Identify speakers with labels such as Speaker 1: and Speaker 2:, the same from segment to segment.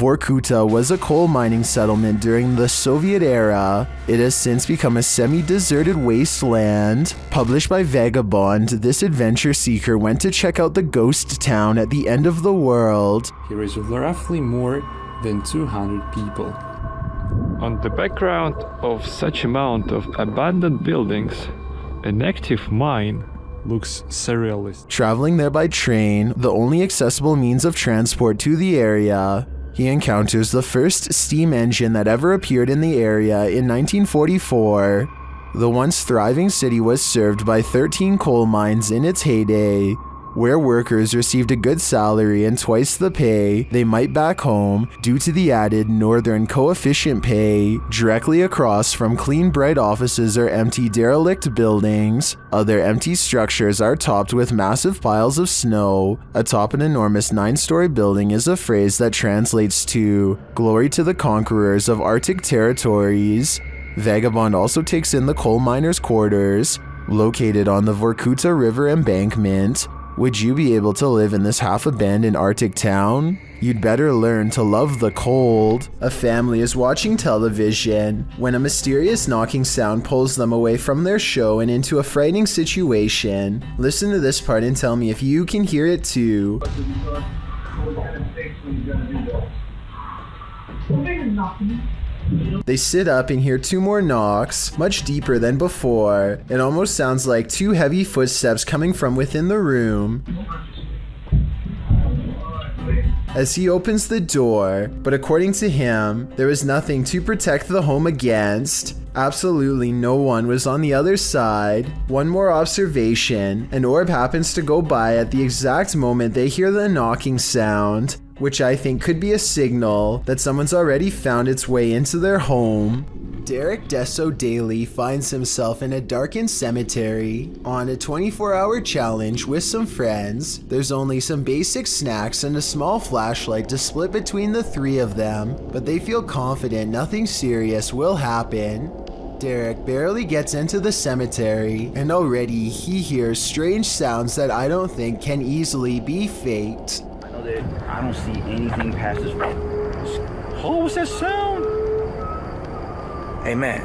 Speaker 1: Vorkuta was a coal mining settlement during the Soviet era. It has since become a semi-deserted wasteland. Published by Vagabond, this adventure seeker went to check out the ghost town at the end of the world.
Speaker 2: Here is roughly more than 200 people.
Speaker 3: On the background of such amount of abandoned buildings, an active mine looks surrealist.
Speaker 1: Traveling there by train, the only accessible means of transport to the area, he encounters the first steam engine that ever appeared in the area in 1944. The once thriving city was served by 13 coal mines in its heyday, where workers received a good salary and twice the pay they might back home due to the added northern coefficient pay. Directly across from clean bright offices are empty derelict buildings. Other empty structures are topped with massive piles of snow. Atop an enormous 9-story building is a phrase that translates to "Glory to the conquerors of Arctic territories." Vagabond also takes in the coal miners' quarters, located on the Vorkuta River embankment. Would you be able to live in this half-abandoned Arctic town? You'd better learn to love the cold. A family is watching television when a mysterious knocking sound pulls them away from their show and into a frightening situation. Listen to this part and tell me if you can hear it too. They sit up and hear 2 more knocks, much deeper than before. It almost sounds like 2 heavy footsteps coming from within the room. As he opens the door, but according to him, there was nothing to protect the home against. Absolutely no one was on the other side. One more observation, an orb happens to go by at the exact moment they hear the knocking sound, which I think could be a signal that someone's already found its way into their home. Derek Desso Daly finds himself in a darkened cemetery on a 24-hour challenge with some friends. There's only some basic snacks and a small flashlight to split between the 3 of them, but they feel confident nothing serious will happen. Derek barely gets into the cemetery, and already he hears strange sounds that I don't think can easily be faked.
Speaker 4: I don't see anything past this road. Oh, what's that sound? Hey man,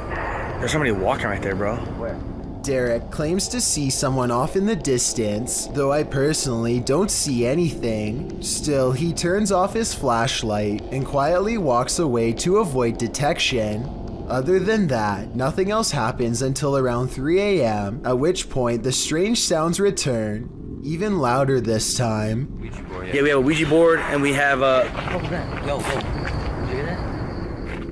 Speaker 4: there's somebody walking right there, bro. Where?
Speaker 1: Derek claims to see someone off in the distance, though I personally don't see anything. Still, he turns off his flashlight and quietly walks away to avoid detection. Other than that, nothing else happens until around 3 a.m., at which point the strange sounds return. Even louder this time.
Speaker 4: Ouija board, yeah, we have a Ouija board and we have a... Yo, did you hear that?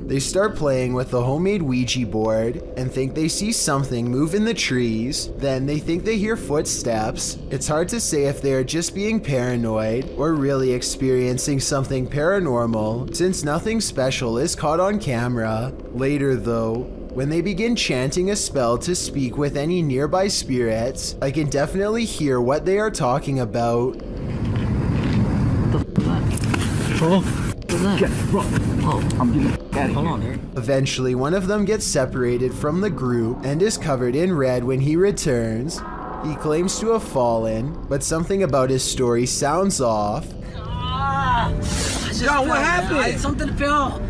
Speaker 1: They start playing with the homemade Ouija board and think they see something move in the trees. Then they think they hear footsteps. It's hard to say if they are just being paranoid or really experiencing something paranormal, since nothing special is caught on camera. Later though, when they begin chanting a spell to speak with any nearby spirits, I can definitely hear what they are talking about.
Speaker 4: What the f*** bro? What's that? Yeah, bro. Oh, I'm getting out of here. Hold on, here.
Speaker 1: Eventually, one of them gets separated from the group and is covered in red when he returns. He claims to have fallen, but something about his story sounds off.
Speaker 4: Yo, what happened? Something fell.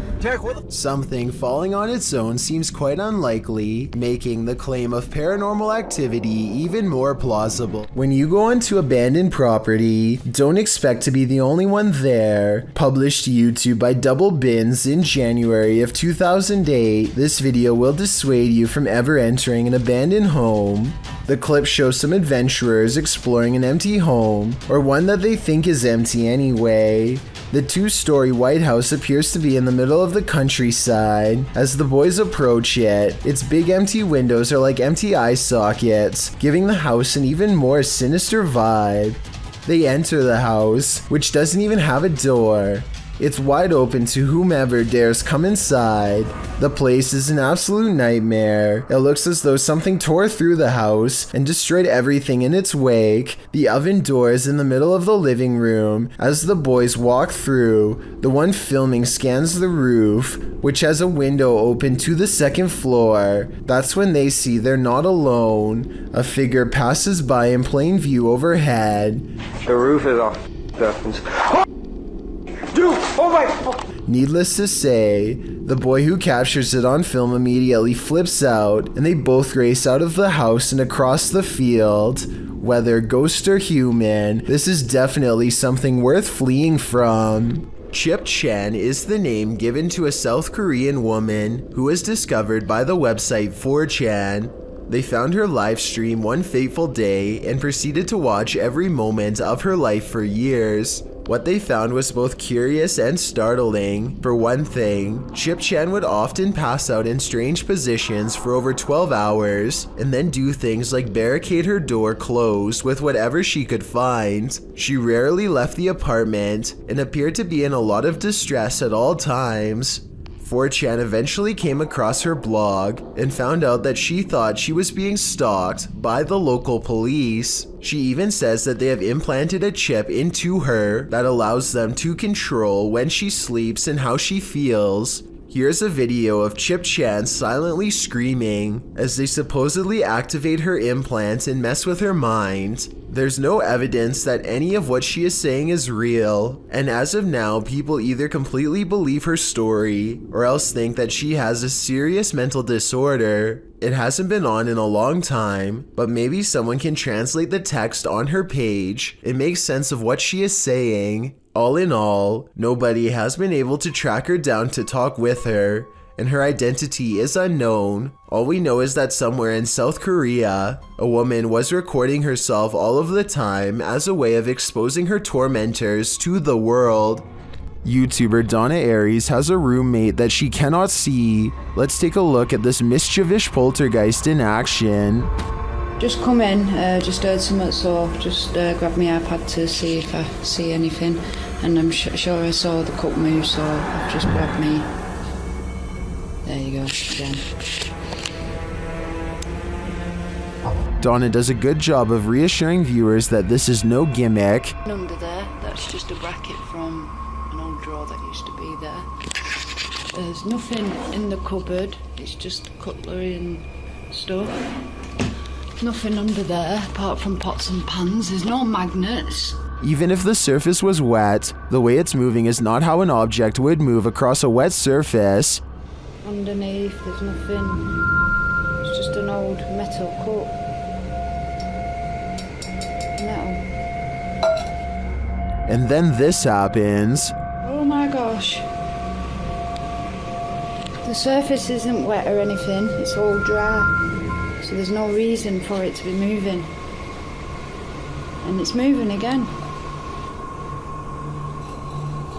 Speaker 1: Something falling on its own seems quite unlikely, making the claim of paranormal activity even more plausible. When you go onto abandoned property, don't expect to be the only one there. Published to YouTube by Double Bins in January of 2008, this video will dissuade you from ever entering an abandoned home. The clip shows some adventurers exploring an empty home, or one that they think is empty anyway. The 2-story White House appears to be in the middle of the countryside. As the boys approach it, its big empty windows are like empty eye sockets, giving the house an even more sinister vibe. They enter the house, which doesn't even have a door. It's wide open to whomever dares come inside. The place is an absolute nightmare. It looks as though something tore through the house and destroyed everything in its wake. The oven door is in the middle of the living room. As the boys walk through, the one filming scans the roof, which has a window open to the 2nd floor. That's when they see they're not alone. A figure passes by in plain view overhead.
Speaker 5: The roof is off. Dude, oh my...
Speaker 1: Needless to say, the boy who captures it on film immediately flips out, and they both race out of the house and across the field. Whether ghost or human, this is definitely something worth fleeing from. Chip Chen is the name given to a South Korean woman who was discovered by the website 4chan. They found her live stream one fateful day and proceeded to watch every moment of her life for years. What they found was both curious and startling. For one thing, Chip Chen would often pass out in strange positions for over 12 hours and then do things like barricade her door closed with whatever she could find. She rarely left the apartment and appeared to be in a lot of distress at all times. 4chan eventually came across her blog and found out that she thought she was being stalked by the local police. She even says that they have implanted a chip into her that allows them to control when she sleeps and how she feels. Here's a video of Chip Chan silently screaming as they supposedly activate her implant and mess with her mind. There's no evidence that any of what she is saying is real, and as of now, people either completely believe her story or else think that she has a serious mental disorder. It hasn't been on in a long time, but maybe someone can translate the text on her page and make sense of what she is saying. All in all, nobody has been able to track her down to talk with her, and her identity is unknown. All we know is that somewhere in South Korea, a woman was recording herself all of the time as a way of exposing her tormentors to the world. YouTuber Donna Aries has a roommate that she cannot see. Let's take a look at this mischievous poltergeist in action.
Speaker 5: Just come in, just heard something, so just grabbed my iPad to see if I see anything, and I'm sure I saw the cup move, so I've just grabbed me. There you go, again.
Speaker 1: Donna does a good job of reassuring viewers that this is no gimmick.
Speaker 5: Under there, that's just a bracket from an old drawer that used to be there. There's nothing in the cupboard, it's just cutlery and stuff. Nothing under there apart from pots and pans. There's no magnets.
Speaker 1: Even if the surface was wet, the way it's moving is not how an object would move across a wet surface.
Speaker 5: Underneath, there's nothing. It's just an old metal cup. Metal.
Speaker 1: And then this happens.
Speaker 5: Oh my gosh. The surface isn't wet or anything. It's all dry. So there's no reason for it to be moving. And it's moving again.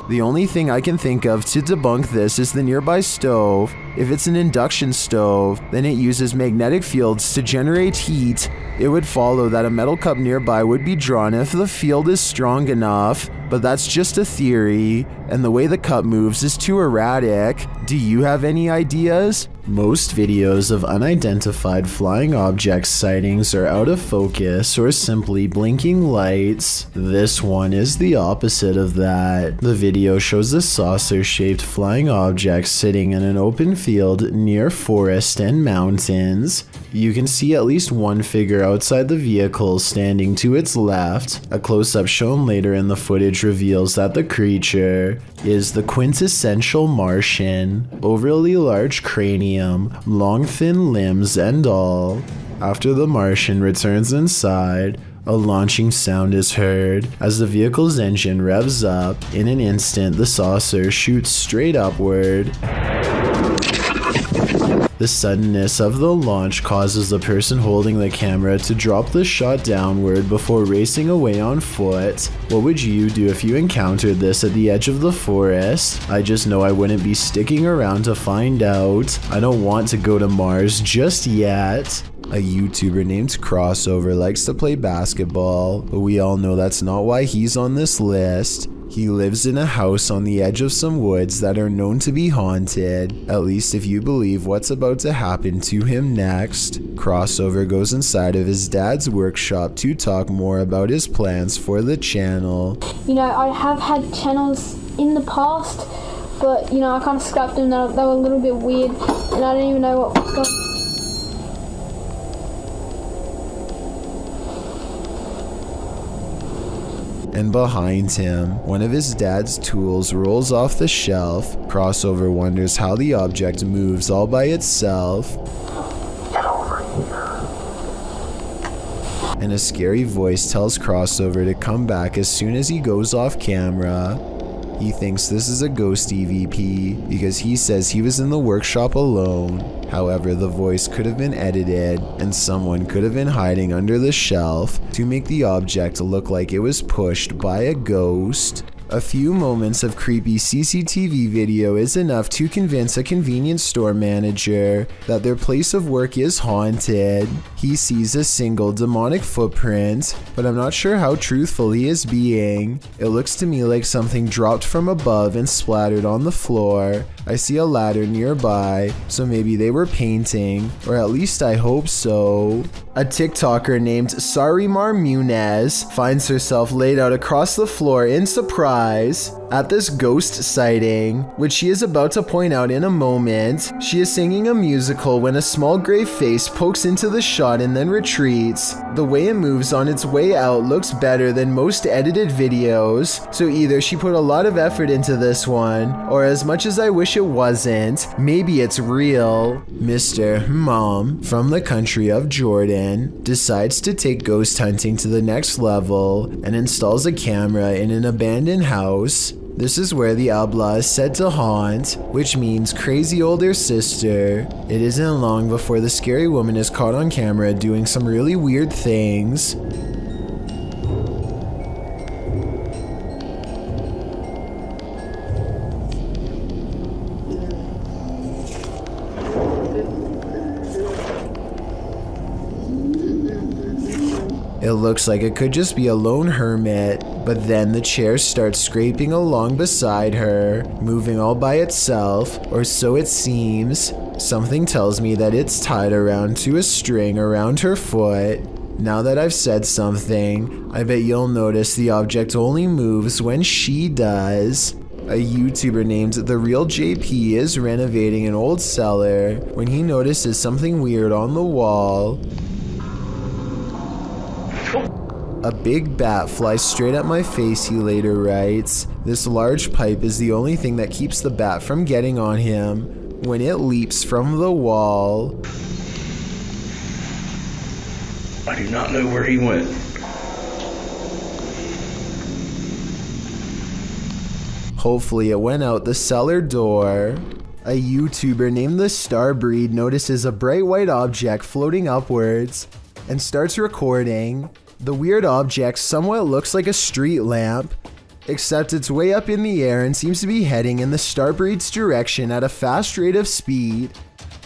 Speaker 1: The only thing I can think of to debunk this is the nearby stove. If it's an induction stove, then it uses magnetic fields to generate heat. It would follow that a metal cup nearby would be drawn if the field is strong enough, but that's just a theory, and the way the cup moves is too erratic. Do you have any ideas? Most videos of unidentified flying object sightings are out of focus or simply blinking lights. This one is the opposite of that. The video shows a saucer-shaped flying object sitting in an open field near forest and mountains. You can see at least one figure outside the vehicle standing to its left. A close-up shown later in the footage reveals that the creature is the quintessential Martian. Overly large cranium, long thin limbs and all. After the Martian returns inside, a launching sound is heard. As the vehicle's engine revs up, in an instant the saucer shoots straight upward. The suddenness of the launch causes the person holding the camera to drop the shot downward before racing away on foot. What would you do if you encountered this at the edge of the forest? I just know I wouldn't be sticking around to find out. I don't want to go to Mars just yet. A YouTuber named Crossover likes to play basketball, but we all know that's not why he's on this list. He lives in a house on the edge of some woods that are known to be haunted, at least if you believe what's about to happen to him next. Crossover goes inside of his dad's workshop to talk more about his plans for the channel.
Speaker 6: You know, I have had channels in the past, but you know, I kind of scrapped them. They were a little bit weird, and I don't even know what was going on.
Speaker 1: and behind him, one of his dad's tools rolls off the shelf. Crossover wonders how the object moves all by itself.
Speaker 7: Get over here.
Speaker 1: And a scary voice tells Crossover to come back as soon as he goes off camera. He thinks this is a ghost EVP because he says he was in the workshop alone. However, the voice could have been edited and someone could have been hiding under the shelf to make the object look like it was pushed by a ghost. A few moments of creepy CCTV video is enough to convince a convenience store manager that their place of work is haunted. He sees a single demonic footprint, but I'm not sure how truthful he is being. It looks to me like something dropped from above and splattered on the floor. I see a ladder nearby, so maybe they were painting, or at least I hope so. A TikToker named Sarimar Munez finds herself laid out across the floor in surprise at this ghost sighting, which she is about to point out in a moment. She is singing a musical when a small gray face pokes into the shot and then retreats. The way it moves on its way out looks better than most edited videos, so either she put a lot of effort into this one, or as much as I wish it wasn't, maybe it's real. Mr. Mom from the country of Jordan decides to take ghost hunting to the next level and installs a camera in an abandoned house. This is where the Alblas is said to haunt, which means crazy older sister. It isn't long before the scary woman is caught on camera doing some really weird things. It looks like it could just be a lone hermit, but then the chair starts scraping along beside her, moving all by itself, or so it seems. Something tells me that it's tied around to a string around her foot. Now that I've said something, I bet you'll notice the object only moves when she does. A YouTuber named The Real JP is renovating an old cellar when he notices something weird on the wall. A big bat flies straight at my face, he later writes. This large pipe is the only thing that keeps the bat from getting on him when it leaps from the wall.
Speaker 4: I do not know where he went.
Speaker 1: Hopefully it went out the cellar door. A YouTuber named The Starbreed notices a bright white object floating upwards and starts recording. The weird object somewhat looks like a street lamp, except it's way up in the air and seems to be heading in the Starbreed's direction at a fast rate of speed.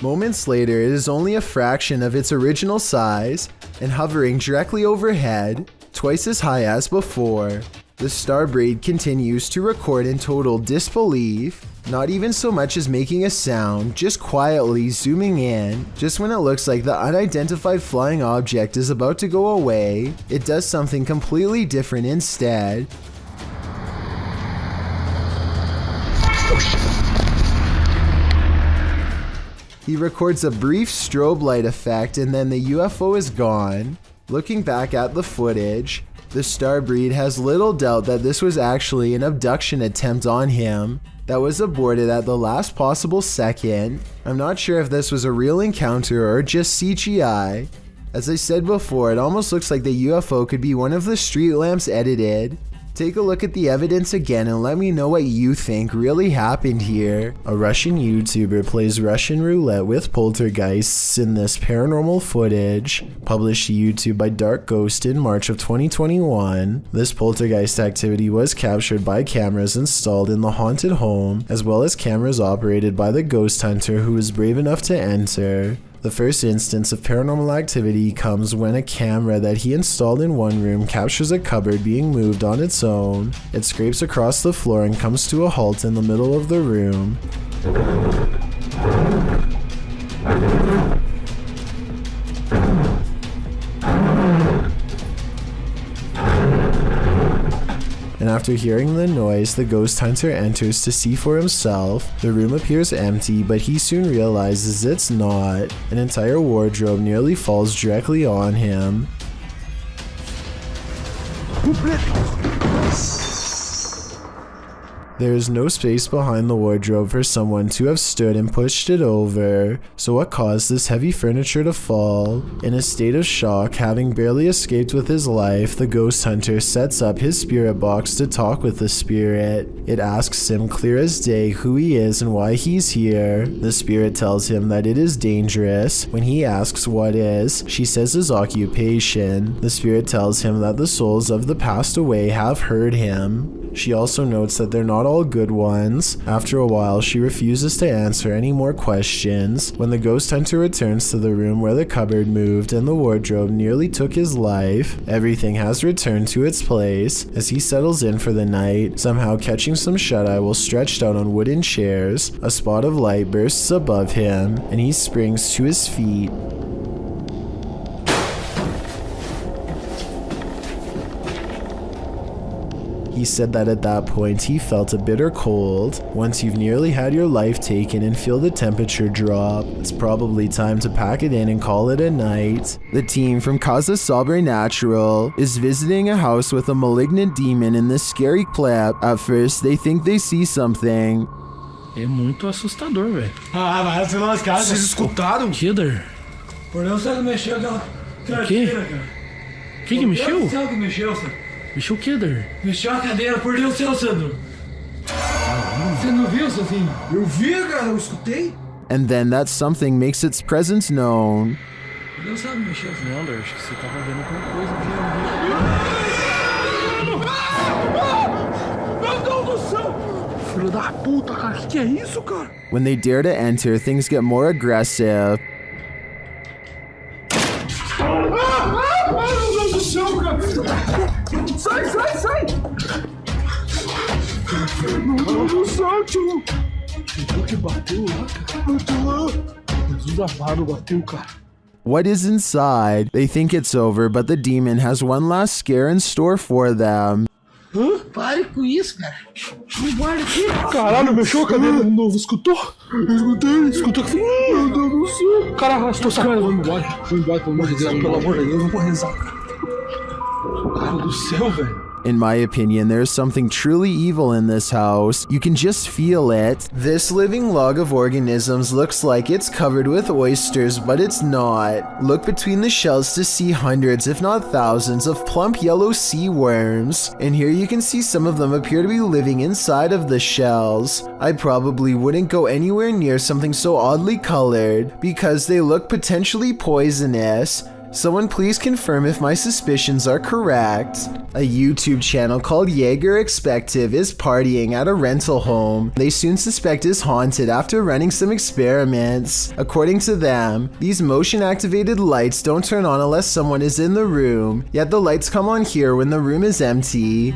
Speaker 1: Moments later, it is only a fraction of its original size and hovering directly overhead, twice as high as before. The Starbreed continues to record in total disbelief, not even so much as making a sound, just quietly zooming in. Just when it looks like the unidentified flying object is about to go away, it does something completely different instead. He records a brief strobe light effect and then the UFO is gone. Looking back at the footage, the Starbreed has little doubt that this was actually an abduction attempt on him that was aborted at the last possible second. I'm not sure if this was a real encounter or just CGI. As I said before, it almost looks like the UFO could be one of the street lamps edited. Take a look at the evidence again and let me know what you think really happened here. A Russian YouTuber plays Russian roulette with poltergeists in this paranormal footage, published to YouTube by Dark Ghost in March of 2021. This poltergeist activity was captured by cameras installed in the haunted home, as well as cameras operated by the ghost hunter who was brave enough to enter. The first instance of paranormal activity comes when a camera that he installed in one room captures a cupboard being moved on its own. It scrapes across the floor and comes to a halt in the middle of the room. And after hearing the noise, the ghost hunter enters to see for himself. The room appears empty, but he soon realizes it's not. An entire wardrobe nearly falls directly on him. There is no space behind the wardrobe for someone to have stood and pushed it over. So what caused this heavy furniture to fall? In a state of shock, having barely escaped with his life, the ghost hunter sets up his spirit box to talk with the spirit. It asks him clear as day who he is and why he's here. The spirit tells him that it is dangerous. When he asks what is, she says his occupation. The spirit tells him that the souls of the passed away have heard him. She also notes that they're not all good ones. After a while, she refuses to answer any more questions. When the ghost hunter returns to the room where the cupboard moved and the wardrobe nearly took his life, everything has returned to its place. As he settles in for the night, somehow catching some shut-eye while stretched out on wooden chairs, a spot of light bursts above him, and he springs to his feet. He said that at that point he felt a bitter cold. Once you've nearly had your life taken and feel the temperature drop, it's probably time to pack it in and call it a night. The team from Casa Sobrenatural is visiting a house with a malignant demon in this scary clip. At first, they think they see something.
Speaker 8: É muito assustador, velho.
Speaker 9: Ah, vai se lascar. Vocês escutaram?
Speaker 8: Killer.
Speaker 9: Por Deus, você mexeu aquela
Speaker 8: cadeira, cara. O que mexeu?
Speaker 9: Por Deus, que mexeu, Sandro.
Speaker 8: Mexeu o que, Der?
Speaker 9: Mexeu a cadeira, por Deus, seu Sandro. Você não viu, Sozinho? Eu vi, cara, eu escutei.
Speaker 1: And then that something makes its presence known.
Speaker 9: Por Deus, sabe mexeu.
Speaker 8: Não, Der, acho que você tava vendo alguma coisa.
Speaker 9: Meu Deus do céu! Filho da puta, cara, que é isso, cara?
Speaker 1: When they dare to enter, things get more aggressive.
Speaker 9: Meu Deus do céu, cara! Sai! Meu Deus do céu, tio! O que bateu lá, cara? Bateu lá! Jesus amado, bateu, cara.
Speaker 1: What is inside? They think it's over, but the demon has one last scare in store for them.
Speaker 9: Hã? Pare com isso, cara. Não guarda aqui. Caralho, mexeu a cadeira de novo. Escutou? Eu escutei. Escutou que meu Deus do céu. Cara, arrastou essa cara. Vamos embora, pelo amor de Deus. Pelo amor de Deus, eu vou rezar. Cara do céu, velho.
Speaker 1: In my opinion, there's something truly evil in this house. You can just feel it. This living log of organisms looks like it's covered with oysters, but it's not. Look between the shells to see hundreds, if not thousands, of plump yellow sea worms. And here you can see some of them appear to be living inside of the shells. I probably wouldn't go anywhere near something so oddly colored because they look potentially poisonous. Someone please confirm if my suspicions are correct. A YouTube channel called Jaeger Expective is partying at a rental home they soon suspect is haunted after running some experiments. According to them, these motion activated lights don't turn on unless someone is in the room, yet the lights come on here when the room is empty.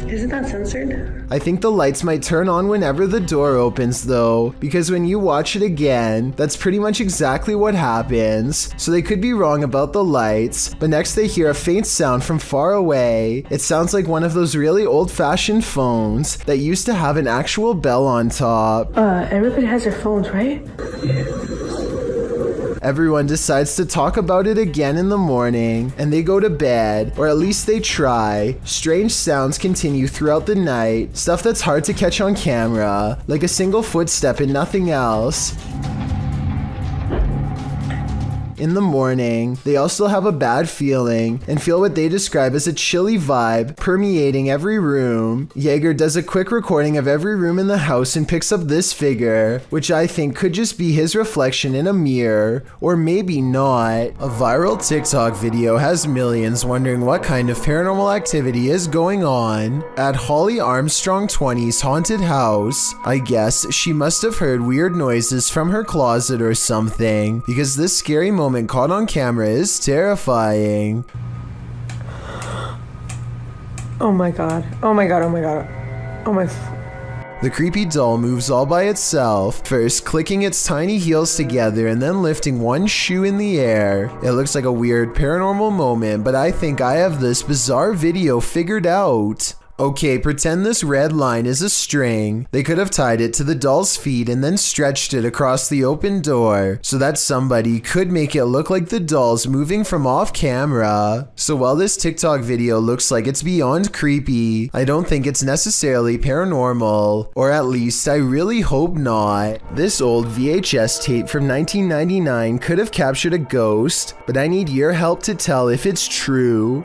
Speaker 10: Isn't that censored?
Speaker 1: I think the lights might turn on whenever the door opens though, because when you watch it again, that's pretty much exactly what happens. So they could be wrong about the lights, but next they hear a faint sound from far away. It sounds like one of those really old-fashioned phones that used to have an actual bell on top.
Speaker 10: Everybody has their phones, right?
Speaker 1: Everyone decides to talk about it again in the morning, and they go to bed, or at least they try. Strange sounds continue throughout the night, stuff that's hard to catch on camera, like a single footstep and nothing else. In the morning, they also have a bad feeling and feel what they describe as a chilly vibe permeating every room. Jaeger does a quick recording of every room in the house and picks up this figure, which I think could just be his reflection in a mirror, or maybe not. A viral TikTok video has millions wondering what kind of paranormal activity is going on at Holly Armstrong 20's haunted house. I guess she must have heard weird noises from her closet or something, because this scary moment caught on camera is terrifying.
Speaker 10: Oh my god. Oh my god. Oh my god. Oh my.
Speaker 1: The creepy doll moves all by itself, first clicking its tiny heels together and then lifting one shoe in the air. It looks like a weird paranormal moment, but I think I have this bizarre video figured out. Okay, pretend this red line is a string. They could have tied it to the doll's feet and then stretched it across the open door so that somebody could make it look like the doll's moving from off camera. So while this TikTok video looks like it's beyond creepy, I don't think it's necessarily paranormal, or at least I really hope not. This old VHS tape from 1999 could have captured a ghost, but I need your help to tell if it's true.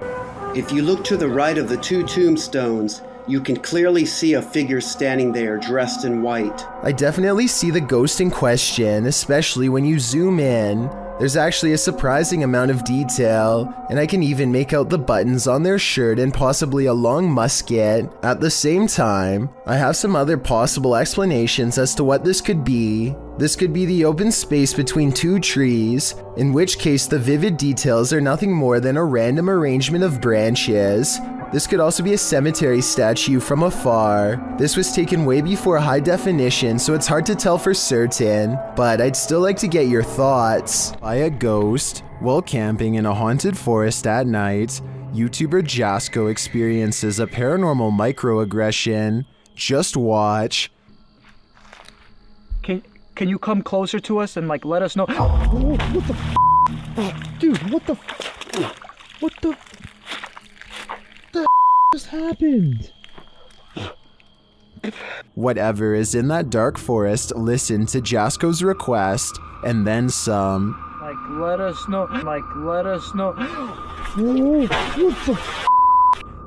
Speaker 11: If you look to the right of the two tombstones, you can clearly see a figure standing there dressed in white.
Speaker 1: I definitely see the ghost in question, especially when you zoom in. There's actually a surprising amount of detail, and I can even make out the buttons on their shirt and possibly a long musket. At the same time, I have some other possible explanations as to what this could be. This could be the open space between two trees, in which case the vivid details are nothing more than a random arrangement of branches. This could also be a cemetery statue from afar. This was taken way before high definition, so it's hard to tell for certain, but I'd still like to get your thoughts. By a ghost, while camping in a haunted forest at night, YouTuber Jasko experiences a paranormal microaggression. Just watch.
Speaker 4: Can you come closer to us and like let us know?
Speaker 9: Oh, what the f? Dude, what the f? What the just happened?
Speaker 1: Whatever is in that dark forest, listen to Jasko's request, and then some.
Speaker 4: Like, let us know. Like, let us know.
Speaker 9: Oh, what the f?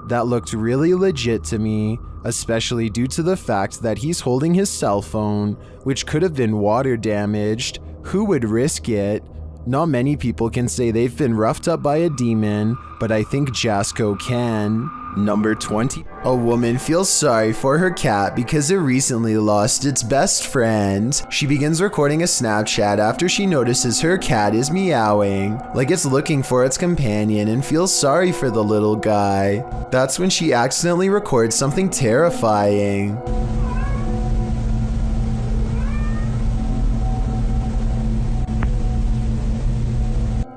Speaker 1: That looked really legit to me, especially due to the fact that he's holding his cell phone, which could have been water damaged. Who would risk it? Not many people can say they've been roughed up by a demon, but I think Jasko can. Number 20. A woman feels sorry for her cat because it recently lost its best friend. She begins recording a Snapchat after she notices her cat is meowing, like it's looking for its companion, and feels sorry for the little guy. That's when she accidentally records something terrifying.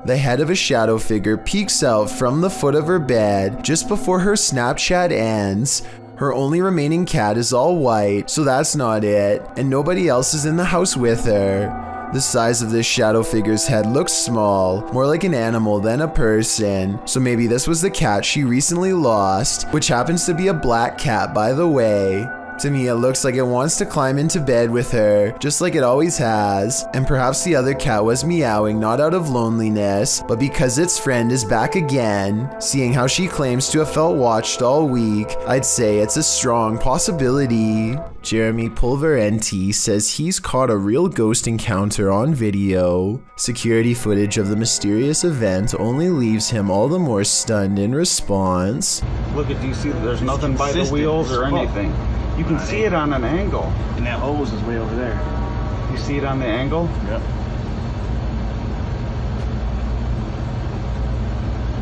Speaker 1: The head of a shadow figure peeks out from the foot of her bed just before her Snapchat ends. Her only remaining cat is all white, so that's not it, and nobody else is in the house with her. The size of this shadow figure's head looks small, more like an animal than a person, so maybe this was the cat she recently lost, which happens to be a black cat, by the way. To me, it looks like it wants to climb into bed with her, just like it always has, and perhaps the other cat was meowing not out of loneliness, but because its friend is back again. Seeing how she claims to have felt watched all week, I'd say it's a strong possibility. Jeremy Pulverenti says he's caught a real ghost encounter on video. Security footage of the mysterious event only leaves him all the more stunned in response.
Speaker 12: Look at, do you see that there's nothing by the wheels or anything? You can see it on an angle.
Speaker 4: And that hose is way over there.
Speaker 12: You see it on the angle?
Speaker 4: Yep.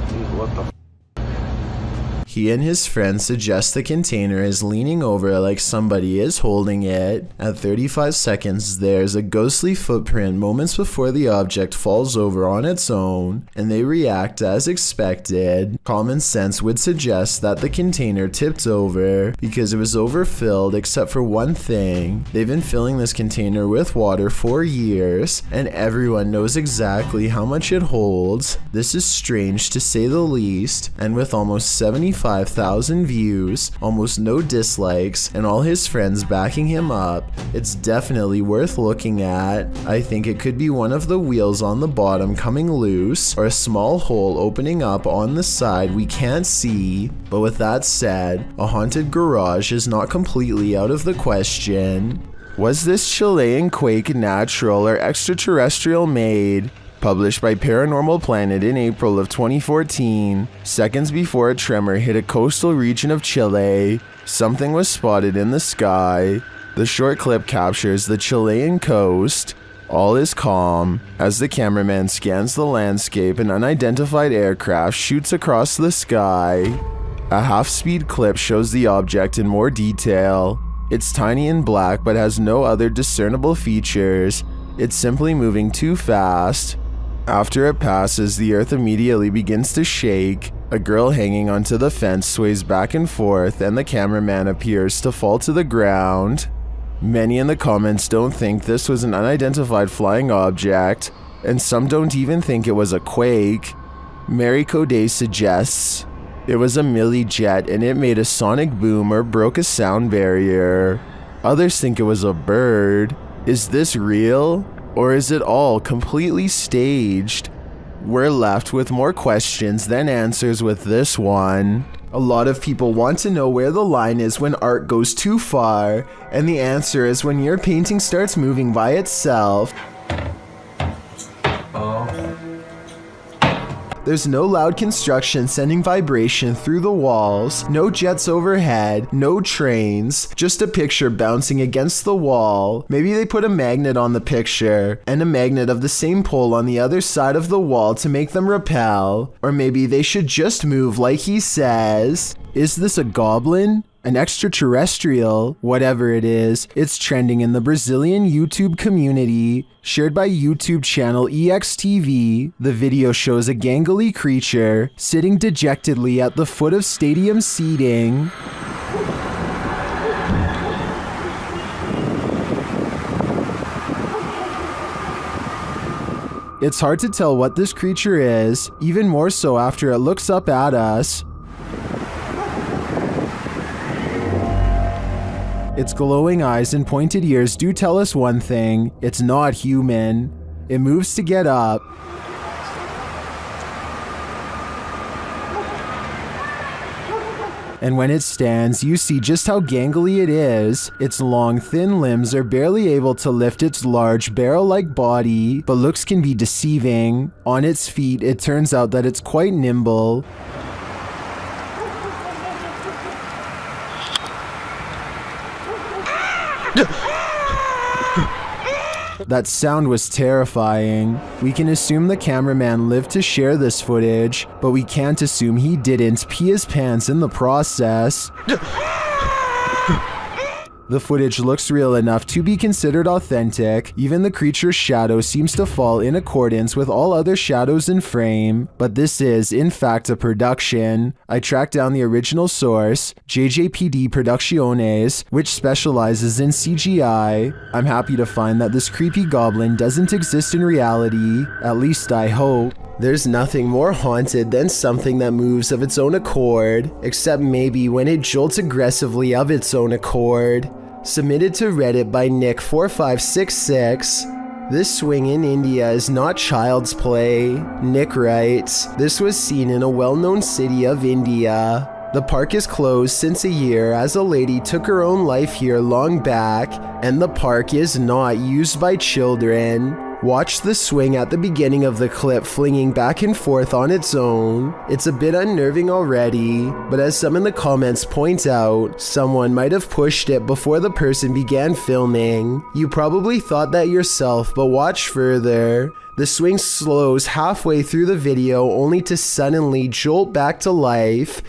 Speaker 12: Dude, what the f?
Speaker 1: He and his friend suggest the container is leaning over like somebody is holding it. At 35 seconds, there's a ghostly footprint moments before the object falls over on its own, and they react as expected. Common sense would suggest that the container tipped over because it was overfilled except for one thing. They've been filling this container with water for years, and everyone knows exactly how much it holds. This is strange to say the least, and with almost 75,000 views, almost no dislikes, and all his friends backing him up, it's definitely worth looking at. I think it could be one of the wheels on the bottom coming loose, or a small hole opening up on the side we can't see. But with that said, a haunted garage is not completely out of the question. Was this Chilean quake natural or extraterrestrial made? Published by Paranormal Planet in April of 2014, seconds before a tremor hit a coastal region of Chile, something was spotted in the sky. The short clip captures the Chilean coast. All is calm. As the cameraman scans the landscape, an unidentified aircraft shoots across the sky. A half-speed clip shows the object in more detail. It's tiny and black but has no other discernible features. It's simply moving too fast. After it passes, the earth immediately begins to shake. A girl hanging onto the fence sways back and forth, and the cameraman appears to fall to the ground. Many in the comments don't think this was an unidentified flying object, and some don't even think it was a quake. Mary Coday suggests it was a milli jet and it made a sonic boom or broke a sound barrier. Others think it was a bird. Is this real? Or is it all completely staged? We're left with more questions than answers with this one. A lot of people want to know where the line is when art goes too far, and the answer is when your painting starts moving by itself. There's no loud construction sending vibration through the walls, no jets overhead, no trains, just a picture bouncing against the wall. Maybe they put a magnet on the picture, and a magnet of the same pole on the other side of the wall to make them repel. Or maybe they should just move like he says. Is this a goblin? An extraterrestrial? Whatever it is, it's trending in the Brazilian YouTube community. Shared by YouTube channel EXTV, the video shows a gangly creature sitting dejectedly at the foot of stadium seating. It's hard to tell what this creature is, even more so after it looks up at us. Its glowing eyes and pointed ears do tell us one thing: it's not human. It moves to get up. And when it stands, you see just how gangly it is. Its long, thin limbs are barely able to lift its large, barrel-like body, but looks can be deceiving. On its feet, it turns out that it's quite nimble. That sound was terrifying. We can assume the cameraman lived to share this footage, but we can't assume he didn't pee his pants in the process. The footage looks real enough to be considered authentic. Even the creature's shadow seems to fall in accordance with all other shadows in frame, but this is, in fact, a production. I tracked down the original source, JJPD Producciones, which specializes in CGI. I'm happy to find that this creepy goblin doesn't exist in reality, at least I hope. There's nothing more haunted than something that moves of its own accord, except maybe when it jolts aggressively of its own accord. Submitted to Reddit by Nick4566. This swing in India is not child's play. Nick writes, this was seen in a well-known city of India. The park is closed since a year as a lady took her own life here long back, and the park is not used by children. Watch the swing at the beginning of the clip flinging back and forth on its own. It's a bit unnerving already, but as some in the comments point out, someone might have pushed it before the person began filming. You probably thought that yourself, but watch further. The swing slows halfway through the video only to suddenly jolt back to life.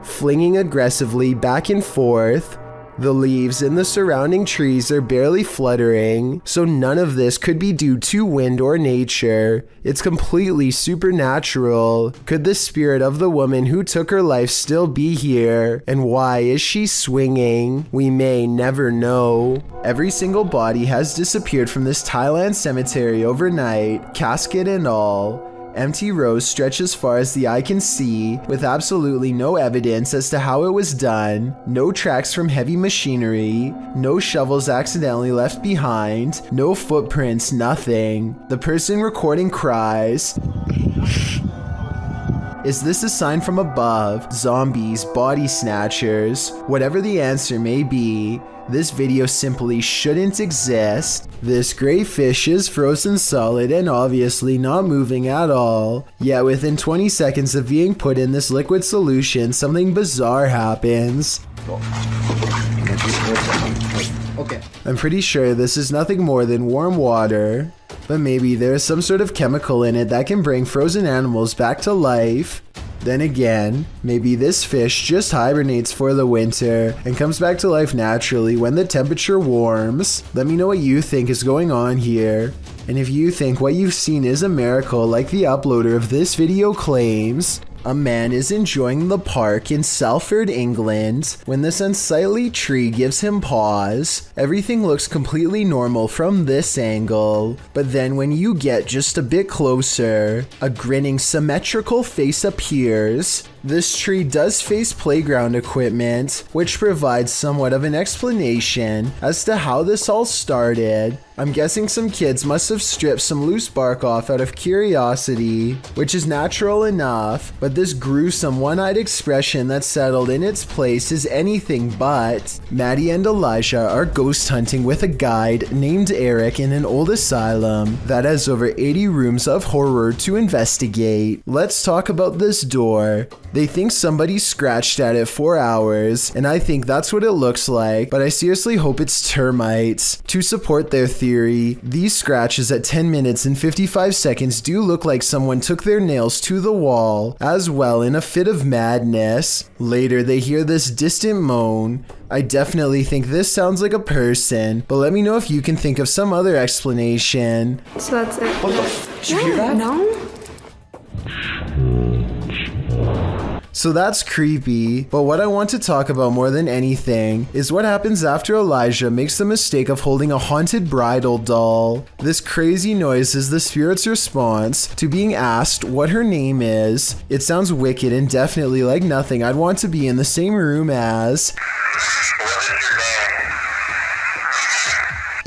Speaker 1: Flinging aggressively back and forth. The leaves in the surrounding trees are barely fluttering, so none of this could be due to wind or nature. It's completely supernatural. Could the spirit of the woman who took her life still be here? And why is she swinging? We may never know. Every single body has disappeared from this Thailand cemetery overnight, casket and all. Empty rows stretch as far as the eye can see, with absolutely no evidence as to how it was done, no tracks from heavy machinery, no shovels accidentally left behind, no footprints, nothing. The person recording cries. Is this a sign from above? Zombies, body snatchers? Whatever the answer may be, this video simply shouldn't exist. This gray fish is frozen solid and obviously not moving at all. Yet within 20 seconds of being put in this liquid solution, something bizarre happens. Okay. I'm pretty sure this is nothing more than warm water, but maybe there is some sort of chemical in it that can bring frozen animals back to life. Then again, maybe this fish just hibernates for the winter and comes back to life naturally when the temperature warms. Let me know what you think is going on here. And if you think what you've seen is a miracle like the uploader of this video claims. A man is enjoying the park in Salford, England, when this unsightly tree gives him pause. Everything looks completely normal from this angle, but then when you get just a bit closer, a grinning symmetrical face appears. This tree does face playground equipment, which provides somewhat of an explanation as to how this all started. I'm guessing some kids must have stripped some loose bark off out of curiosity, which is natural enough, but this gruesome one-eyed expression that settled in its place is anything but. Maddie and Elijah are ghost hunting with a guide named Eric in an old asylum that has over 80 rooms of horror to investigate. Let's talk about this door. They think somebody scratched at it for hours, and I think that's what it looks like, but I seriously hope it's termites. To support their theory, these scratches at 10 minutes and 55 seconds do look like someone took their nails to the wall, as well in a fit of madness. Later, they hear this distant moan. I definitely think this sounds like a person, but let me know if you can think of some other explanation.
Speaker 6: So that's it.
Speaker 4: What the f? Did you hear that?
Speaker 6: No.
Speaker 1: So that's creepy, but what I want to talk about more than anything is what happens after Elijah makes the mistake of holding a haunted bridal doll. This crazy noise is the spirit's response to being asked what her name is. It sounds wicked and definitely like nothing I'd want to be in the same room as.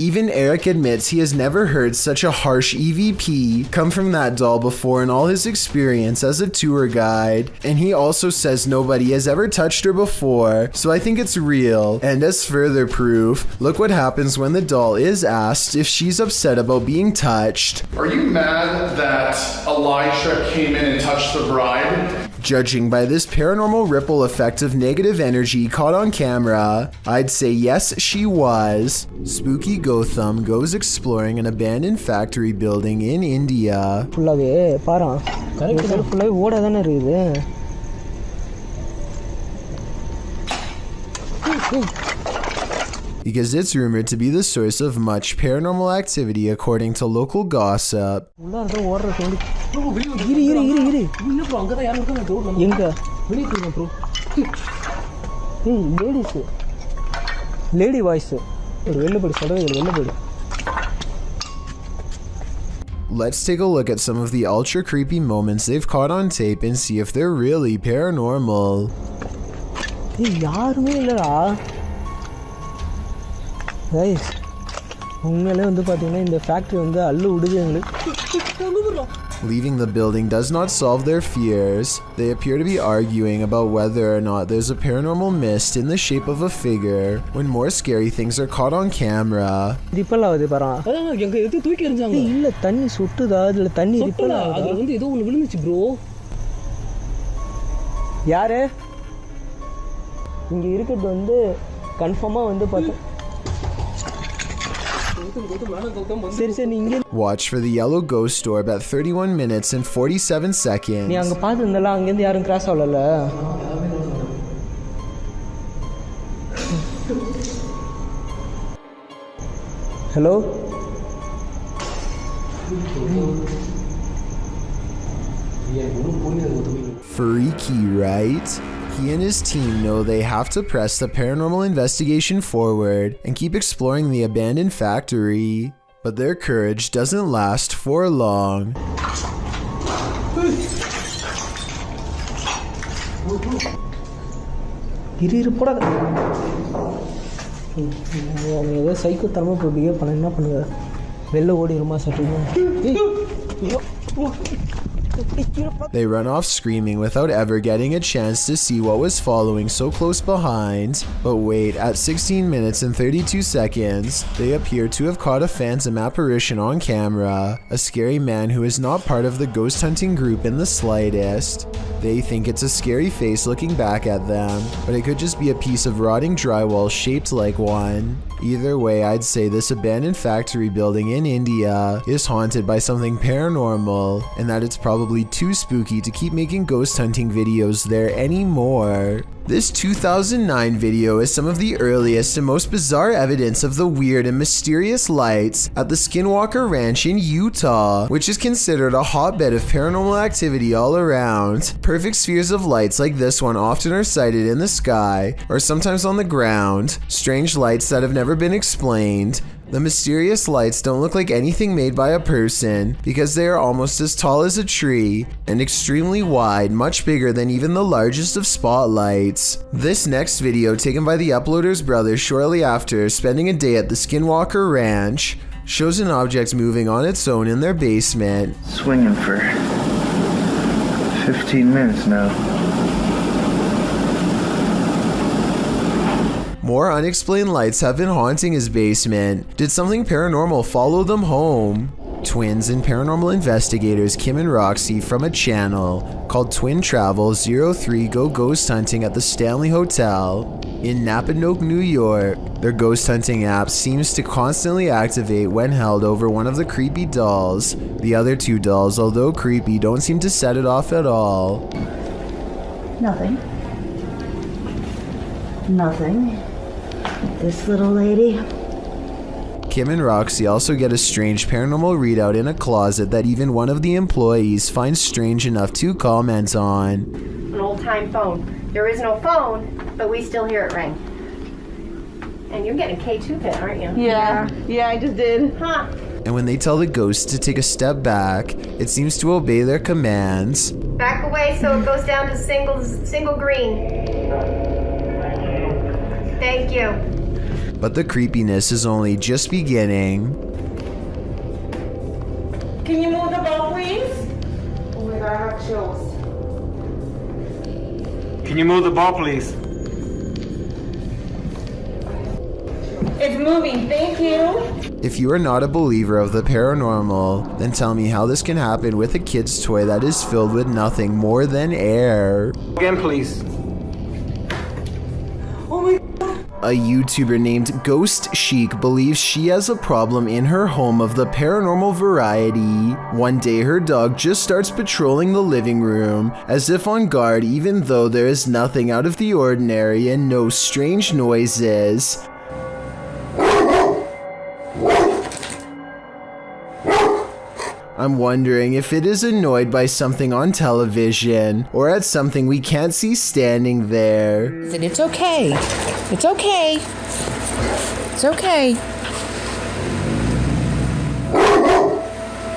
Speaker 1: Even Eric admits he has never heard such a harsh EVP come from that doll before in all his experience as a tour guide, and he also says nobody has ever touched her before, so I think it's real. And as further proof, look what happens when the doll is asked if she's upset about being touched.
Speaker 9: Are you mad that Elijah came in and touched the bride?
Speaker 1: Judging by this paranormal ripple effect of negative energy caught on camera, I'd say yes, she was. Spooky Gotham goes exploring an abandoned factory building in India. Because it's rumored to be the source of much paranormal activity according to local gossip.
Speaker 13: Lady voice.
Speaker 1: Let's take a look at some of the ultra creepy moments they've caught on tape and see if they're really paranormal.
Speaker 13: Guys, உண்மையிலே வந்து பாத்தீங்கன்னா இந்த factory வந்து அள்ளு விடுது எங்களுக்கு.
Speaker 1: Leaving the building does not solve their fears. They appear to be arguing about whether or not there's a paranormal mist in the shape of a figure when more scary things are caught on camera.
Speaker 13: Ripple ஆகுது பாரா.
Speaker 8: எங்க எது தூக்கி எறிஞ்சாங்க?
Speaker 13: இல்ல தண்ணி சுட்டுதா அதுல தண்ணி ripple ஆகுது.
Speaker 8: அது வந்து ஏதோ ஒன்னு விழுந்துச்சு bro.
Speaker 13: யாரு? இங்க இருக்குது வந்து கன்ஃபார்மா வந்து பாத்து
Speaker 1: Watch for the yellow ghost orb at 31 minutes and 47 seconds.
Speaker 13: நீ அங்க பாத்துந்தல அங்க இருந்து யாரும் கிராஸ் ஆவலல. Hello.
Speaker 1: Freaky, right? He and his team know they have to press the paranormal investigation forward and keep exploring the abandoned factory, but their courage doesn't last for long.
Speaker 13: Psycho தரமா போட்டு பண்ண என்ன பண்ணுங்க வெளில ஓடிடுமா சட்டுமா.
Speaker 1: They run off screaming without ever getting a chance to see what was following so close behind. But wait, at 16 minutes and 32 seconds, they appear to have caught a phantom apparition on camera, a scary man who is not part of the ghost hunting group in the slightest. They think it's a scary face looking back at them, but it could just be a piece of rotting drywall shaped like one. Either way, I'd say this abandoned factory building in India is haunted by something paranormal, and that it's probably probably too spooky to keep making ghost hunting videos there anymore. This 2009 video is some of the earliest and most bizarre evidence of the weird and mysterious lights at the Skinwalker Ranch in Utah, which is considered a hotbed of paranormal activity all around. Perfect spheres of lights like this one often are sighted in the sky, or sometimes on the ground. Strange lights that have never been explained. The mysterious lights don't look like anything made by a person because they are almost as tall as a tree and extremely wide, much bigger than even the largest of spotlights. This next video, taken by the uploader's brother shortly after spending a day at the Skinwalker Ranch, shows an object moving on its own in their basement.
Speaker 14: Swinging for 15 minutes now.
Speaker 1: More unexplained lights have been haunting his basement. Did something paranormal follow them home? Twins and paranormal investigators Kim and Roxy from a channel called Twin Travel 03 go ghost hunting at the Stanley Hotel in Napanoke, New York. Their ghost hunting app seems to constantly activate when held over one of the creepy dolls. The other two dolls, although creepy, don't seem to set it off at all.
Speaker 15: Nothing. Nothing. This little lady.
Speaker 1: Kim and Roxy also get a strange paranormal readout in a closet that even one of the employees finds strange enough to comment on.
Speaker 16: An old-time phone. There is no phone, but we still hear it ring. And you're getting a K2 pin, aren't you?
Speaker 10: Yeah, I just did.
Speaker 16: Huh.
Speaker 1: And when they tell the ghost to take a step back, it seems to obey their commands.
Speaker 16: Back away so it goes down to single green. Thank you.
Speaker 1: But the creepiness is only just beginning.
Speaker 10: Can you move the ball, please? Oh my god, I have chills.
Speaker 12: Can you move the ball, please?
Speaker 10: It's moving, thank you.
Speaker 1: If you are not a believer of the paranormal, then tell me how this can happen with a kid's toy that is filled with nothing more than air.
Speaker 12: Again, please.
Speaker 10: Oh my.
Speaker 1: A YouTuber named Ghost Chic believes she has a problem in her home of the paranormal variety. One day her dog just starts patrolling the living room, as if on guard even though there is nothing out of the ordinary and no strange noises. I'm wondering if it is annoyed by something on television, or at something we can't see standing there.
Speaker 17: It's okay. It's okay. It's okay.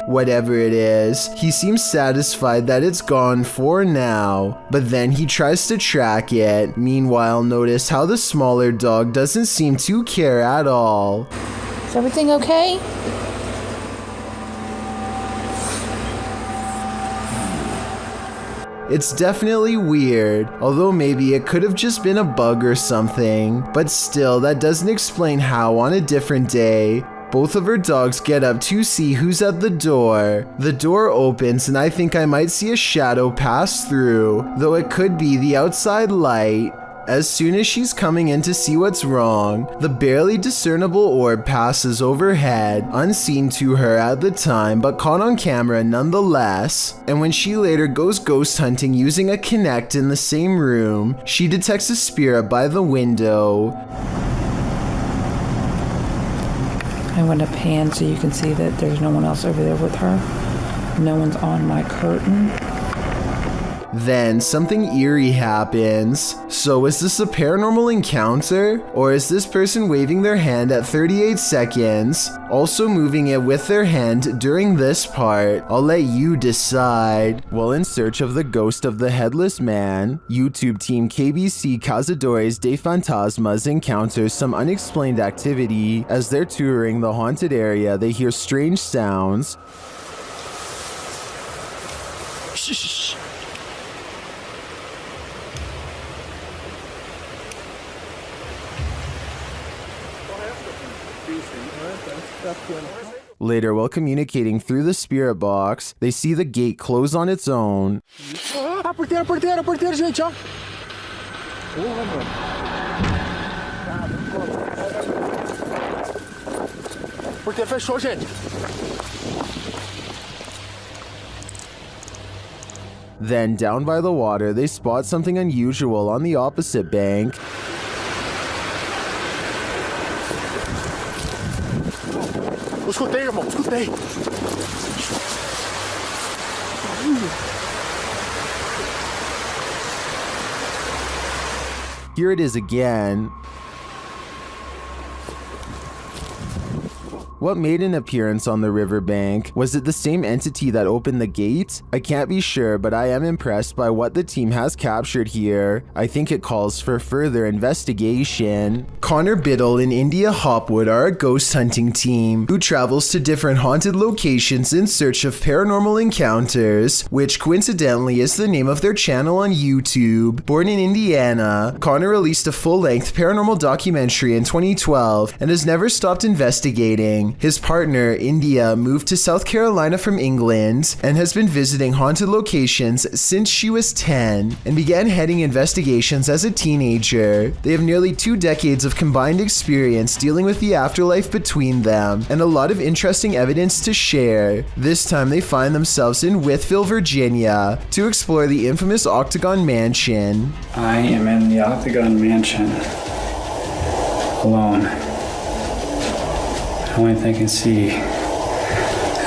Speaker 1: Whatever it is, he seems satisfied that it's gone for now, but then he tries to track it. Meanwhile, notice how the smaller dog doesn't seem to care at all.
Speaker 17: Is everything okay?
Speaker 1: It's definitely weird, although maybe it could have just been a bug or something, but still that doesn't explain how on a different day, both of her dogs get up to see who's at the door. The door opens and I think I might see a shadow pass through, though it could be the outside light. As soon as she's coming in to see what's wrong, the barely discernible orb passes overhead, unseen to her at the time but caught on camera nonetheless. And when she later goes ghost hunting using a Kinect in the same room, she detects a spirit by the window.
Speaker 17: I want to pan so you can see that there's no one else over there with her. No one's on my curtain.
Speaker 1: Then something eerie happens. So is this a paranormal encounter? Or is this person waving their hand at 38 seconds, also moving it with their hand during this part? I'll let you decide. While in search of the ghost of the Headless Man, YouTube team KBC Cazadores de Fantasmas encounters some unexplained activity. As they're touring the haunted area, they hear strange sounds. Shh. Later, while communicating through the spirit box, they see the gate close on its own.
Speaker 9: Porteiro, gente, ó. Porra, mano. Porteiro fechou, gente.
Speaker 1: Then, down by the water, they spot something unusual on the opposite bank.
Speaker 9: Escutei, irmão, escutei.
Speaker 1: Here it is again. What made an appearance on the riverbank? Was it the same entity that opened the gate? I can't be sure, but I am impressed by what the team has captured here. I think it calls for further investigation. Connor Biddle and India Hopwood are a ghost hunting team who travels to different haunted locations in search of paranormal encounters, which coincidentally is the name of their channel on YouTube. Born in Indiana, Connor released a full-length paranormal documentary in 2012 and has never stopped investigating. His partner, India, moved to South Carolina from England and has been visiting haunted locations since she was 10 and began heading investigations as a teenager. They have nearly 2 decades of combined experience dealing with the afterlife between them and a lot of interesting evidence to share. This time they find themselves in Wytheville, Virginia to explore the infamous Octagon Mansion.
Speaker 18: I am in the Octagon Mansion alone. The only thing I can see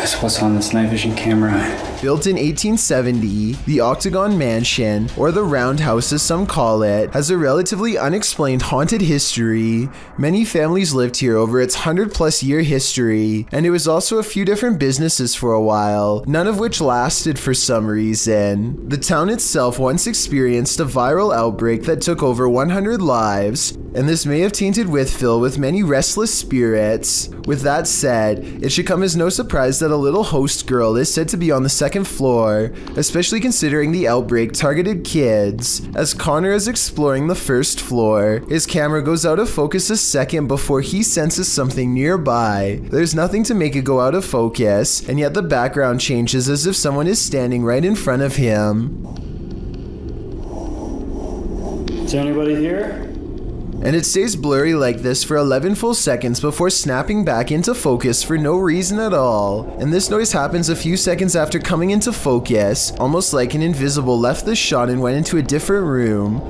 Speaker 18: is what's on this night vision camera.
Speaker 1: Built in 1870, the Octagon Mansion, or the Roundhouse as some call it, has a relatively unexplained haunted history. Many families lived here over its 100+ year history, and it was also a few different businesses for a while, none of which lasted for some reason. The town itself once experienced a viral outbreak that took over 100 lives, and this may have tainted Wytheville with many restless spirits. With that said, it should come as no surprise that a little host girl is said to be on the second floor, especially considering the outbreak targeted kids. As Connor is exploring the first floor, his camera goes out of focus a second before he senses something nearby. There's nothing to make it go out of focus, and yet the background changes as if someone is standing right in front of him.
Speaker 18: Is there anybody here?
Speaker 1: And it stays blurry like this for 11 full seconds before snapping back into focus for no reason at all. And this noise happens a few seconds after coming into focus, almost like an invisible left the shot and went into a different room.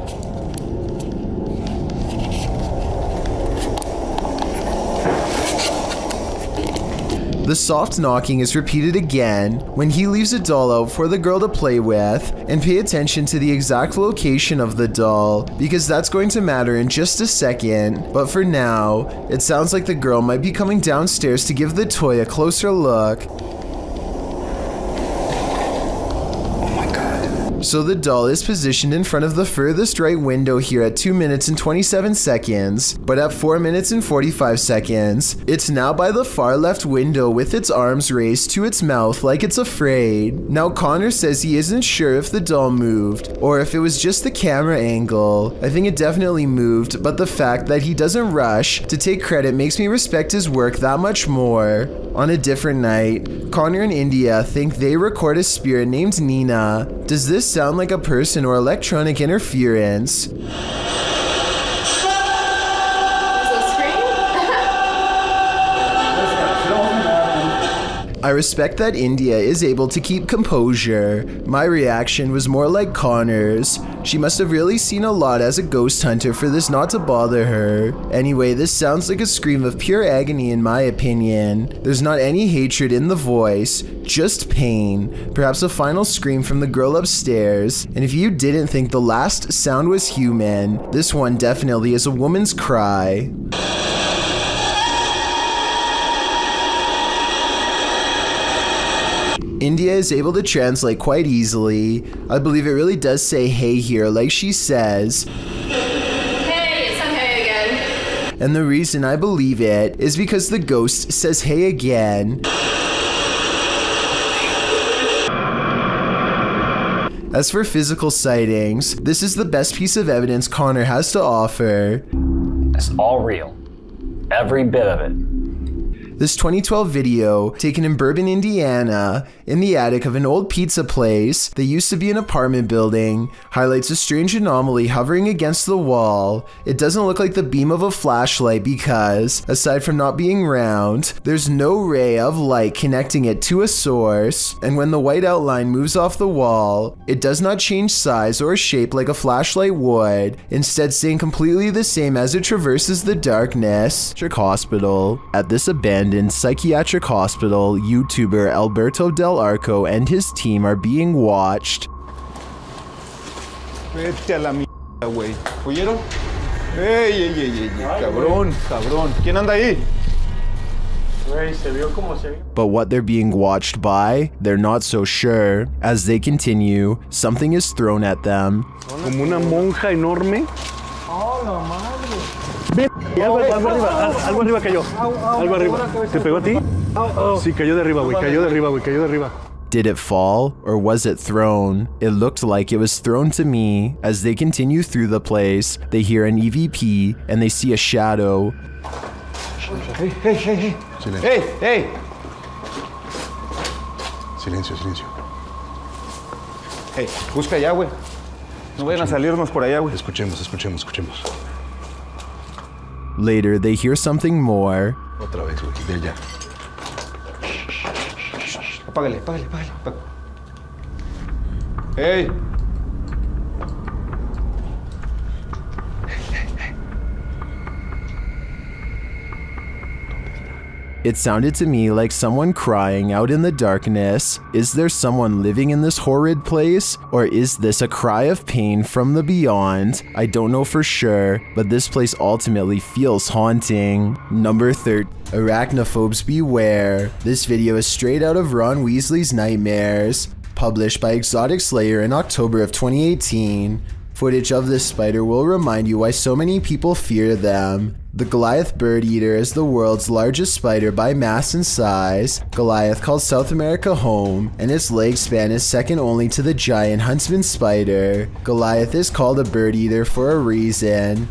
Speaker 1: The soft knocking is repeated again when he leaves a doll out for the girl to play with, and pay attention to the exact location of the doll because that's going to matter in just a second. But for now, it sounds like the girl might be coming downstairs to give the toy a closer look. So the doll is positioned in front of the furthest right window here at 2 minutes and 27 seconds, but at 4 minutes and 45 seconds, it's now by the far left window with its arms raised to its mouth like it's afraid. Now Connor says he isn't sure if the doll moved or if it was just the camera angle. I think it definitely moved, but the fact that he doesn't rush to take credit makes me respect his work that much more. On a different night, Connor and India think they record a spirit named Nina. Does this sound like a person or electronic interference? I respect that India is able to keep composure. My reaction was more like Connor's. She must have really seen a lot as a ghost hunter for this not to bother her. Anyway, this sounds like a scream of pure agony in my opinion. There's not any hatred in the voice, just pain. Perhaps a final scream from the girl upstairs. And if you didn't think the last sound was human, this one definitely is a woman's cry. India is able to translate quite easily. I believe it really does say hey here, like she says.
Speaker 16: Hey, it's not hey again.
Speaker 1: And the reason I believe it is because the ghost says hey again. As for physical sightings, this is the best piece of evidence Connor has to offer.
Speaker 19: It's all real. Every bit of it.
Speaker 1: This 2012 video, taken in Bourbon, Indiana, in the attic of an old pizza place that used to be an apartment building, highlights a strange anomaly hovering against the wall. It doesn't look like the beam of a flashlight because, aside from not being round, there's no ray of light connecting it to a source, and when the white outline moves off the wall, it does not change size or shape like a flashlight would, instead staying completely the same as it traverses the darkness. Hospital. At this abandoned psychiatric hospital, YouTuber Alberto Del Arco and his team are being watched.
Speaker 12: Vete a la mierda, güey. ¿Oyeron? ¡Ey! Cabrón. ¿Quién anda ahí?
Speaker 1: But what they're being watched by, they're not so sure. As they continue, something is thrown at them.
Speaker 12: Como una monja enorme.
Speaker 8: ¡Oh, la madre!
Speaker 12: Algo arriba cayó. Algo arriba. ¿Te pegó a ti? Sí, cayó de arriba, güey. Cayó de arriba.
Speaker 1: Did it fall, or was it thrown? It looked like it was thrown to me. As they continue through the place, they hear an EVP and they see a shadow.
Speaker 12: Hey.
Speaker 19: Silencio.
Speaker 12: Hey, busca allá, güey. No vayan a salirnos por allá, güey.
Speaker 19: Escuchemos.
Speaker 1: Later, they hear something more.
Speaker 19: Otra vez, güey, de allá.
Speaker 12: Apágale. Hey.
Speaker 1: It sounded to me like someone crying out in the darkness. Is there someone living in this horrid place? Or is this a cry of pain from the beyond? I don't know for sure, but this place ultimately feels haunting. Number 13. Arachnophobes beware. This video is straight out of Ron Weasley's Nightmares, published by Exotic Slayer in October of 2018. Footage of this spider will remind you why so many people fear them. The Goliath bird eater is the world's largest spider by mass and size. Goliath calls South America home, and its leg span is second only to the giant huntsman spider. Goliath is called a bird eater for a reason.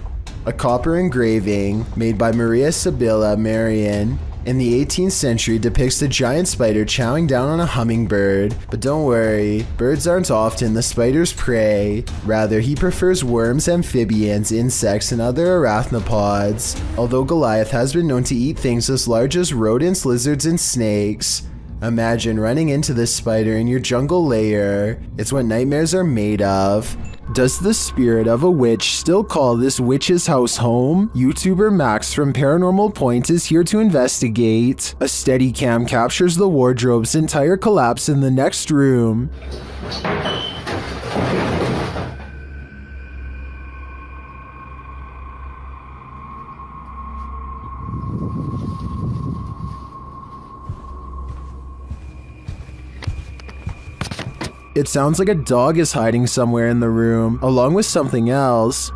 Speaker 1: A copper engraving, made by Maria Sibylla Marian, in the 18th century depicts the giant spider chowing down on a hummingbird, but don't worry, birds aren't often the spider's prey. Rather, he prefers worms, amphibians, insects, and other arachnopods, although Goliath has been known to eat things as large as rodents, lizards, and snakes. Imagine running into this spider in your jungle lair. It's what nightmares are made of. Does the spirit of a witch still call this witch's house home? YouTuber Max from Paranormal Point is here to investigate. A Steadicam captures the wardrobe's entire collapse in the next room. It sounds like a dog is hiding somewhere in the room, along with something else.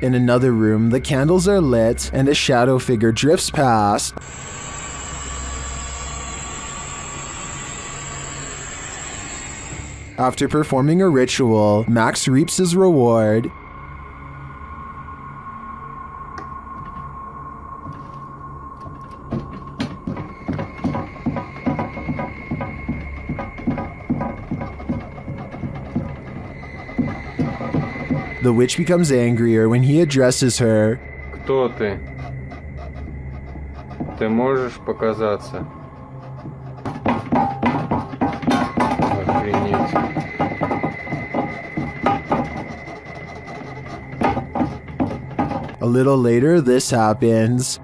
Speaker 1: In another room, the candles are lit and a shadow figure drifts past. After performing a ritual, Max reaps his reward. The witch becomes angrier when he addresses her.
Speaker 20: Кто ты? Ты можешь показаться?
Speaker 1: A little later, this happens.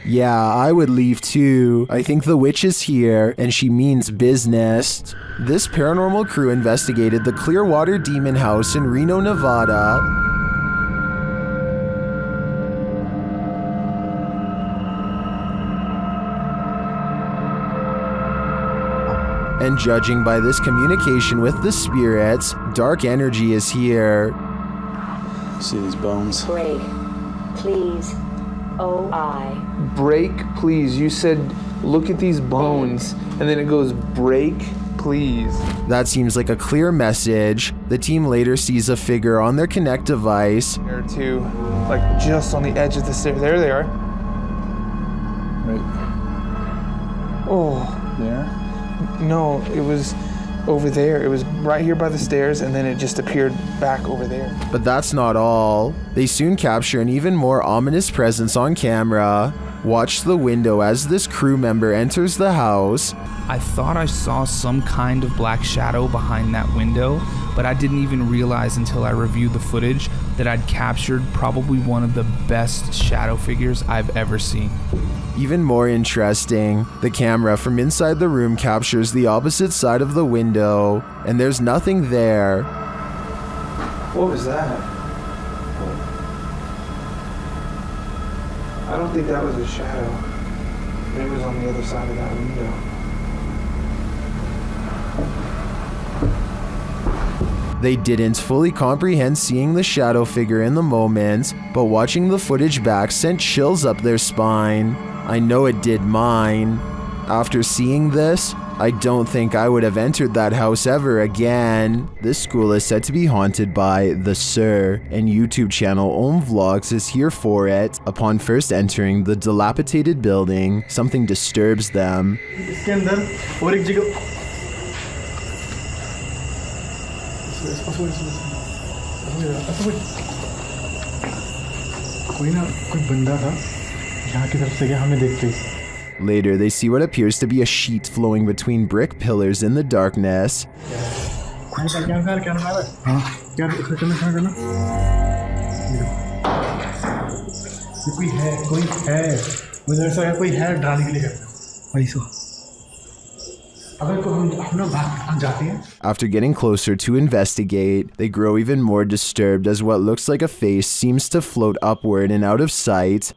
Speaker 1: Yeah, I would leave too. I think the witch is here, and she means business. This paranormal crew investigated the Clearwater Demon House in Reno, Nevada. And judging by this communication with the spirits, dark energy is here.
Speaker 2: See these bones?
Speaker 15: Break, please. O-I.
Speaker 9: Break, please. You said, look at these bones. And then it goes, break, please.
Speaker 1: That seems like a clear message. The team later sees a figure on their Connect device.
Speaker 9: There too, like just on the edge of the stair. There they are.
Speaker 2: Right.
Speaker 9: Oh.
Speaker 2: There?
Speaker 9: No, it was over there. It was right here by the stairs, and then it just appeared back over there.
Speaker 1: But that's not all. They soon capture an even more ominous presence on camera. Watch the window as this crew member enters the house.
Speaker 19: I thought I saw some kind of black shadow behind that window, but I didn't even realize until I reviewed the footage that I'd captured probably one of the best shadow figures I've ever seen.
Speaker 1: Even more interesting, the camera from inside the room captures the opposite side of the window, and there's nothing there.
Speaker 9: What was that? I don't think that was a shadow. Maybe it was on the other side of that window.
Speaker 1: They didn't fully comprehend seeing the shadow figure in the moment, but watching the footage back sent chills up their spine. I know it did mine. After seeing this, I don't think I would have entered that house ever again. This school is said to be haunted by the Sir, and YouTube channel Om Vlogs is here for it. Upon first entering the dilapidated building, something disturbs them. Later, they see what appears to be a sheet flowing between brick pillars in the darkness. After getting closer to investigate, they grow even more disturbed as what looks like a face seems to float upward and out of sight.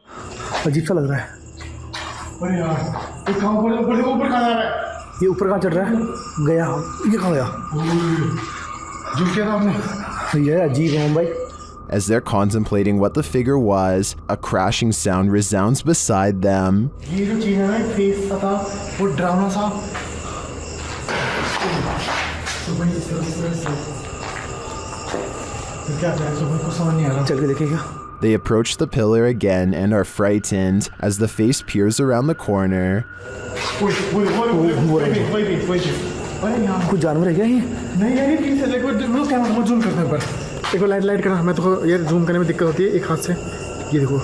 Speaker 13: ये ऊपर कहाँ चढ़ रहा है? गया ये कहाँ गया? जो क्या था आपने? ये अजीब है भाई.
Speaker 1: As they're contemplating what the figure was, a crashing sound resounds beside them.
Speaker 13: ये जो चीज़ है ना फेस था वो डरावना सा. तो भाई इस तरह से क्या है? तो को समझ नहीं आ रहा. चल के देखेगा.
Speaker 1: They approach the pillar again and are frightened as the face peers around the corner.
Speaker 13: कुछ जानवर है क्या ये? नहीं यार ये प्लीज देखो मैं कैमरा में जूम करता हूं. देखो लाइट करना. मैं तो यार जूम करने में दिक्कत होती है एक हाथ से. ये देखो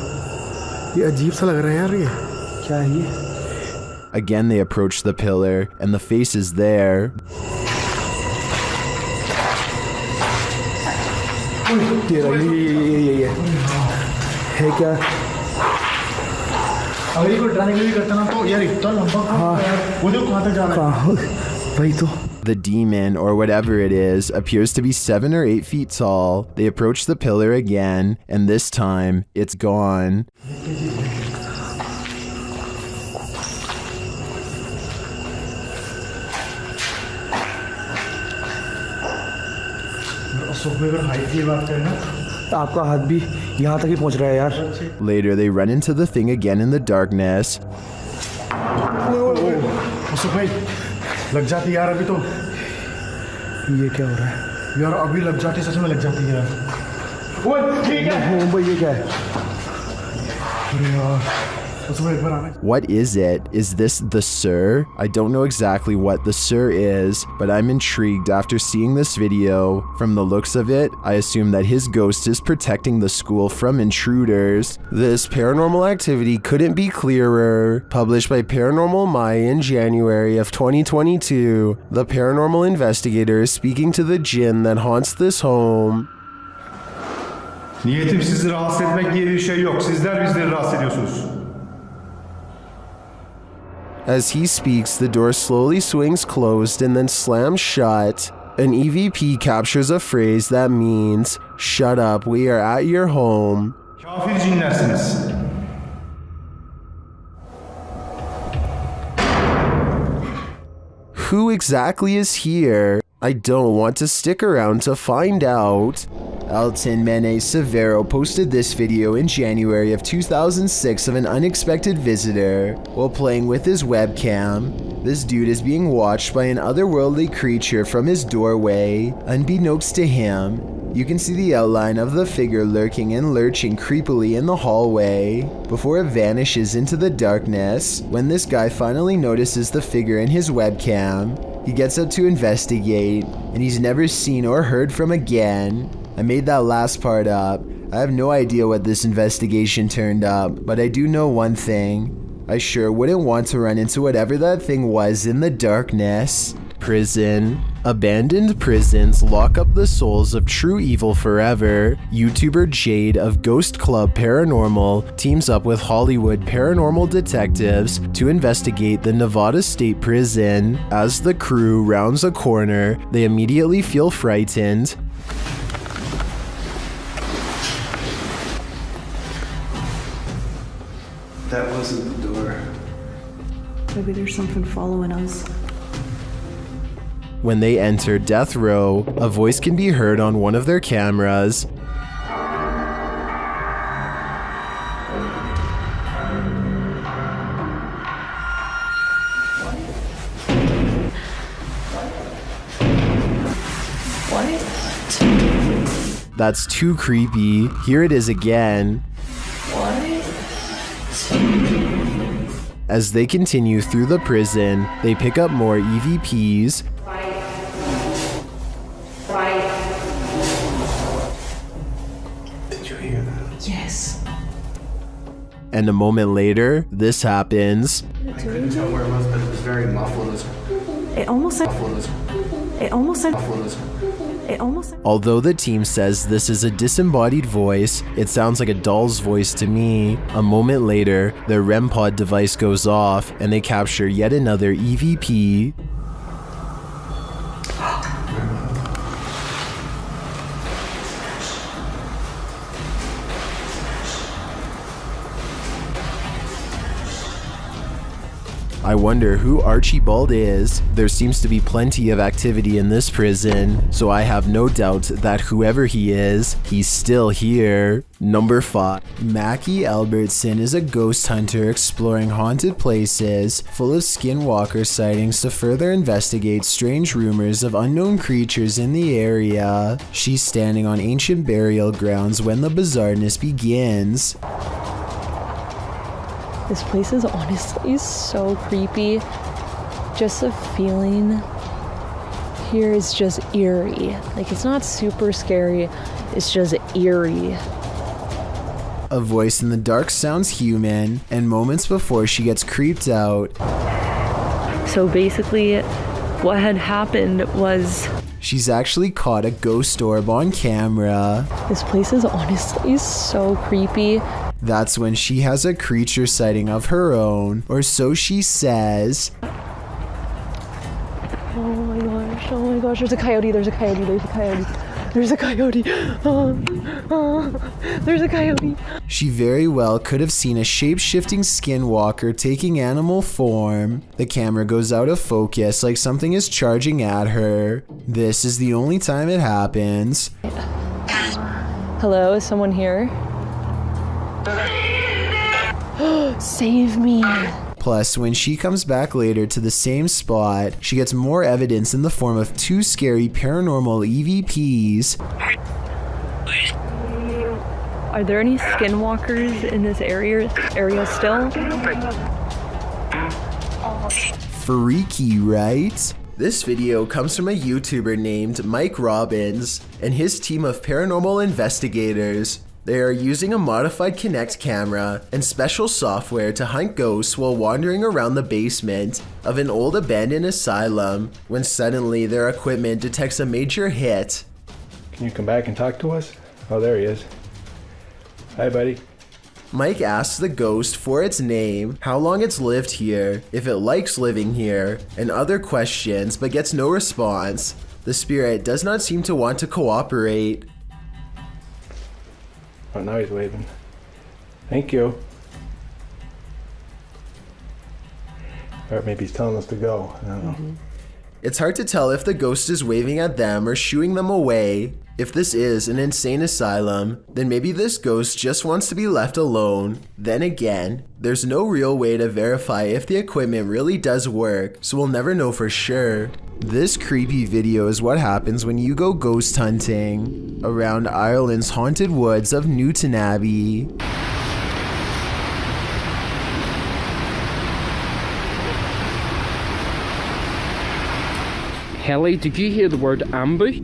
Speaker 13: ये अजीब सा लग रहा है यार. ये क्या है ये?
Speaker 1: Again they approach the pillar and the face is there.
Speaker 13: ये है क्या? अगर ये कोई ड्राइंग भी करता ना तो यार इतना लंबा वो जो कहाँ तक जा रहा है? वही तो.
Speaker 1: The demon, or whatever it is, appears to be 7 or 8 feet tall. They approach the pillar again, and this time, it's gone.
Speaker 13: आपका हाथ भी यहाँ तक ही पहुँच रहा है यार.
Speaker 1: Later, they run into the thing again in the darkness.
Speaker 13: भाई लग जाती यार अभी तो. ये क्या हो रहा है यार? अभी लग जाती, सच में लग जाती यार. ओए ठीक है. भाई ये क्या है? अरे यार
Speaker 1: What is it? Is this the Sir? I don't know exactly what the Sir is, but I'm intrigued after seeing this video. From the looks of it, I assume that his ghost is protecting the school from intruders. This paranormal activity couldn't be clearer. Published by Paranormal Maya in January of 2022, the paranormal investigator is speaking to the jinn that haunts this home.
Speaker 21: Niyetim sizi rahatsız etmek diye bir şey yok. Sizler bizleri rahatsız ediyorsunuz.
Speaker 1: As he speaks, the door slowly swings closed and then slams shut. An EVP captures a phrase that means, "Shut up, we are at your home."
Speaker 21: Kafir cinlersiniz.
Speaker 1: who exactly is here? I don't want to stick around to find out. Elton Mene Severo posted this video in January of 2006 of an unexpected visitor while playing with his webcam. This dude is being watched by an otherworldly creature from his doorway. Unbeknownst to him, you can see the outline of the figure lurking and lurching creepily in the hallway before it vanishes into the darkness. When this guy finally notices the figure in his webcam, he gets up to investigate, and he's never seen or heard from again. I made that last part up. I have no idea what this investigation turned up, but I do know one thing. I sure wouldn't want to run into whatever that thing was in the darkness. Prison. Abandoned prisons lock up the souls of true evil forever. YouTuber Jade of Ghost Club Paranormal teams up with Hollywood paranormal detectives to investigate the Nevada State Prison. As the crew rounds a corner, they immediately feel frightened.
Speaker 11: That wasn't the door.
Speaker 3: Maybe there's something following us.
Speaker 1: When they enter death row, a voice can be heard on one of their cameras.
Speaker 3: What?
Speaker 1: That's too creepy. Here it is again.
Speaker 3: What?
Speaker 1: As they continue through the prison, they pick up more EVPs.
Speaker 11: Did you hear that?
Speaker 3: Yes.
Speaker 1: And a moment later, this happens.
Speaker 11: I couldn't tell where it was, but it was very muffled.
Speaker 3: It almost said. It almost said. It almost.
Speaker 1: Although the team says this is a disembodied voice, it sounds like a doll's voice to me. A moment later, their REM pod device goes off and they capture yet another EVP. I wonder who Archibald is. There seems to be plenty of activity in this prison, so I have no doubt that whoever he is, he's still here. Number 5. Mackie Albertson is a ghost hunter exploring haunted places full of skinwalker sightings to further investigate strange rumors of unknown creatures in the area. She's standing on ancient burial grounds when the bizarreness begins.
Speaker 17: This place is honestly so creepy. Just the feeling here is just eerie. Like, it's not super scary, it's just eerie.
Speaker 1: A voice in the dark sounds human, and moments before she gets creeped out.
Speaker 17: So basically, what had happened was
Speaker 1: she's actually caught a ghost orb on camera.
Speaker 17: This place is honestly so creepy.
Speaker 1: That's when she has a creature sighting of her own, or so she says.
Speaker 17: Oh my gosh, there's a coyote, there's a coyote, there's a coyote, there's a coyote, there's a coyote.
Speaker 1: She very well could have seen a shape-shifting skinwalker taking animal form. The camera goes out of focus like something is charging at her. This is the only time it happens.
Speaker 17: Hello, is someone here? Save me.
Speaker 1: Plus, when she comes back later to the same spot, she gets more evidence in the form of 2 scary paranormal EVPs.
Speaker 17: Are there any skinwalkers in this area still?
Speaker 1: Freaky, right? This video comes from a YouTuber named Mike Robbins and his team of paranormal investigators. They are using a modified Kinect camera and special software to hunt ghosts while wandering around the basement of an old abandoned asylum when suddenly their equipment detects a major hit.
Speaker 12: Can you come back and talk to us? Oh, there he is. Hi, buddy.
Speaker 1: Mike asks the ghost for its name, how long it's lived here, if it likes living here, and other questions, but gets no response. The spirit does not seem to want to cooperate.
Speaker 12: Oh, now he's waving. Thank you. Or maybe he's telling us to go. I don't know.
Speaker 1: It's hard to tell if the ghost is waving at them or shooing them away. If this is an insane asylum, then maybe this ghost just wants to be left alone. Then again, there's no real way to verify if the equipment really does work, so we'll never know for sure. This creepy video is what happens when you go ghost hunting around Ireland's haunted woods of Newton Abbey.
Speaker 5: Helly, did you hear the word ambush?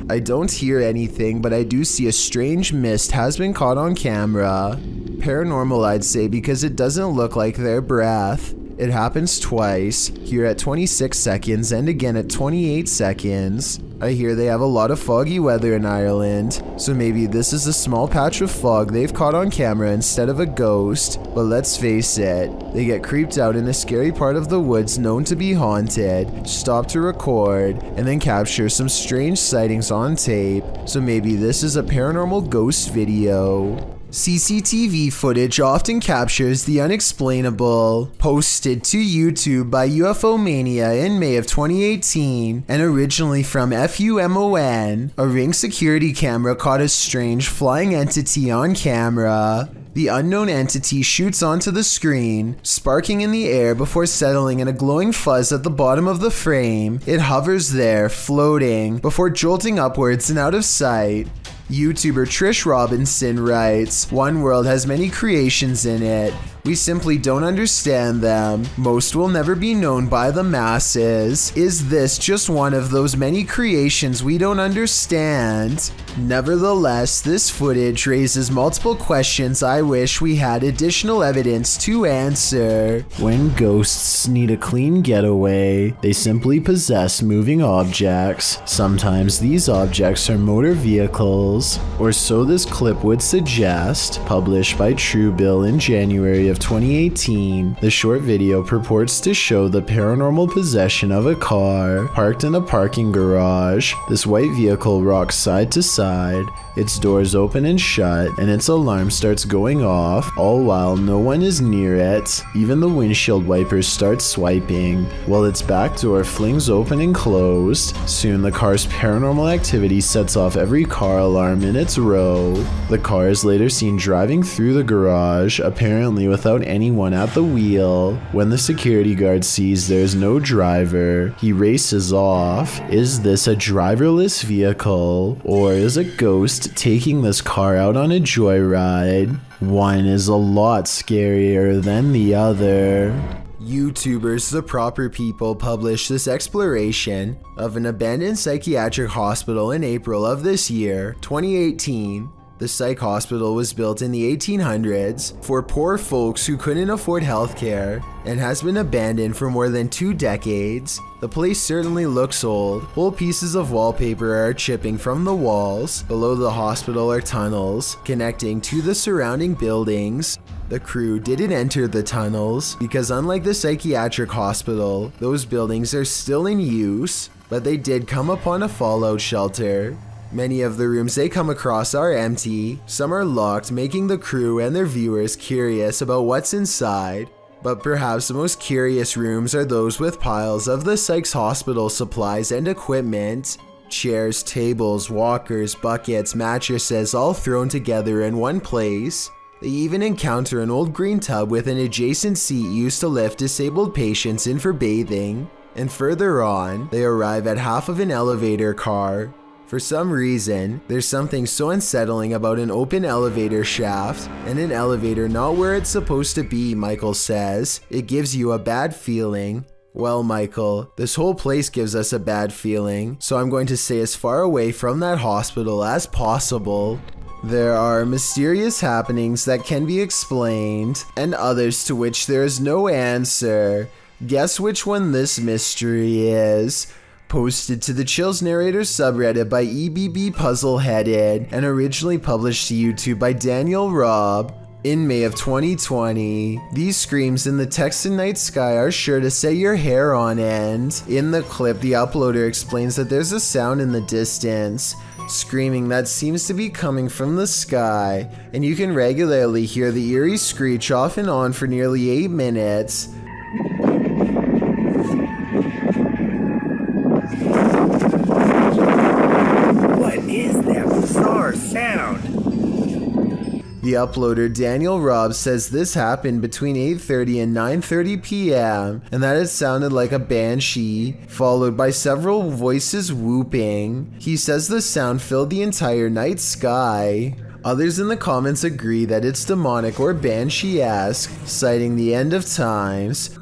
Speaker 1: I don't hear anything, but I do see a strange mist has been caught on camera. Paranormal, I'd say, because it doesn't look like their breath. It happens twice, here at 26 seconds and again at 28 seconds. I hear they have a lot of foggy weather in Ireland, so maybe this is a small patch of fog they've caught on camera instead of a ghost. But let's face it, they get creeped out in a scary part of the woods known to be haunted, stop to record, and then capture some strange sightings on tape, so maybe this is a paranormal ghost video. CCTV footage often captures the unexplainable. Posted to YouTube by UFO Mania in May of 2018 and originally from FUMON, a Ring security camera caught a strange flying entity on camera. The unknown entity shoots onto the screen, sparking in the air before settling in a glowing fuzz at the bottom of the frame. It hovers there, floating, before jolting upwards and out of sight. YouTuber Trish Robinson writes, "One world has many creations in it. We simply don't understand them. Most will never be known by the masses. Is this just one of those many creations we don't understand?" Nevertheless, this footage raises multiple questions I wish we had additional evidence to answer. When ghosts need a clean getaway, they simply possess moving objects. Sometimes these objects are motor vehicles, or so this clip would suggest. Published by Truebill in January of 2018, the short video purports to show the paranormal possession of a car parked in a parking garage. This white vehicle rocks side to side, its doors open and shut, and its alarm starts going off, all while no one is near it. Even the windshield wipers start swiping, while its back door flings open and closed. Soon the car's paranormal activity sets off every car alarm in its row. The car is later seen driving through the garage, apparently without anyone at the wheel. When the security guard sees there's no driver, he races off. Is this a driverless vehicle, or is a ghost taking this car out on a joyride? One is a lot scarier than the other. YouTubers The Proper People published this exploration of an abandoned psychiatric hospital in April of this year, 2018. The psych hospital was built in the 1800s for poor folks who couldn't afford healthcare and has been abandoned for more than 2 decades. The place certainly looks old. Whole pieces of wallpaper are chipping from the walls. Below the hospital are tunnels connecting to the surrounding buildings. The crew didn't enter the tunnels because, unlike the psychiatric hospital, those buildings are still in use, but they did come upon a fallout shelter. Many of the rooms they come across are empty, some are locked, making the crew and their viewers curious about what's inside. But perhaps the most curious rooms are those with piles of the psych's hospital supplies and equipment. Chairs, tables, walkers, buckets, mattresses, all thrown together in one place. They even encounter an old green tub with an adjacent seat used to lift disabled patients in for bathing. And further on, they arrive at half of an elevator car. For some reason, there's something so unsettling about an open elevator shaft and an elevator not where it's supposed to be, Michael says. It gives you a bad feeling. Well, Michael, this whole place gives us a bad feeling, so I'm going to stay as far away from that hospital as possible. There are mysterious happenings that can be explained, and others to which there is no answer. Guess which one this mystery is? Posted to the Chills Narrator subreddit by EBB Puzzleheaded and originally published to YouTube by Daniel Robb in May of 2020. These screams in the Texan night sky are sure to set your hair on end. In the clip, the uploader explains that there's a sound in the distance, screaming that seems to be coming from the sky, and you can regularly hear the eerie screech off and on for nearly 8 minutes.
Speaker 4: sound?
Speaker 1: The uploader Daniel Robb says this happened between 8:30 and 9:30 p.m. and that it sounded like a banshee, followed by several voices whooping. He says the sound filled the entire night sky. Others in the comments agree that it's demonic or banshee-esque, citing the end of times.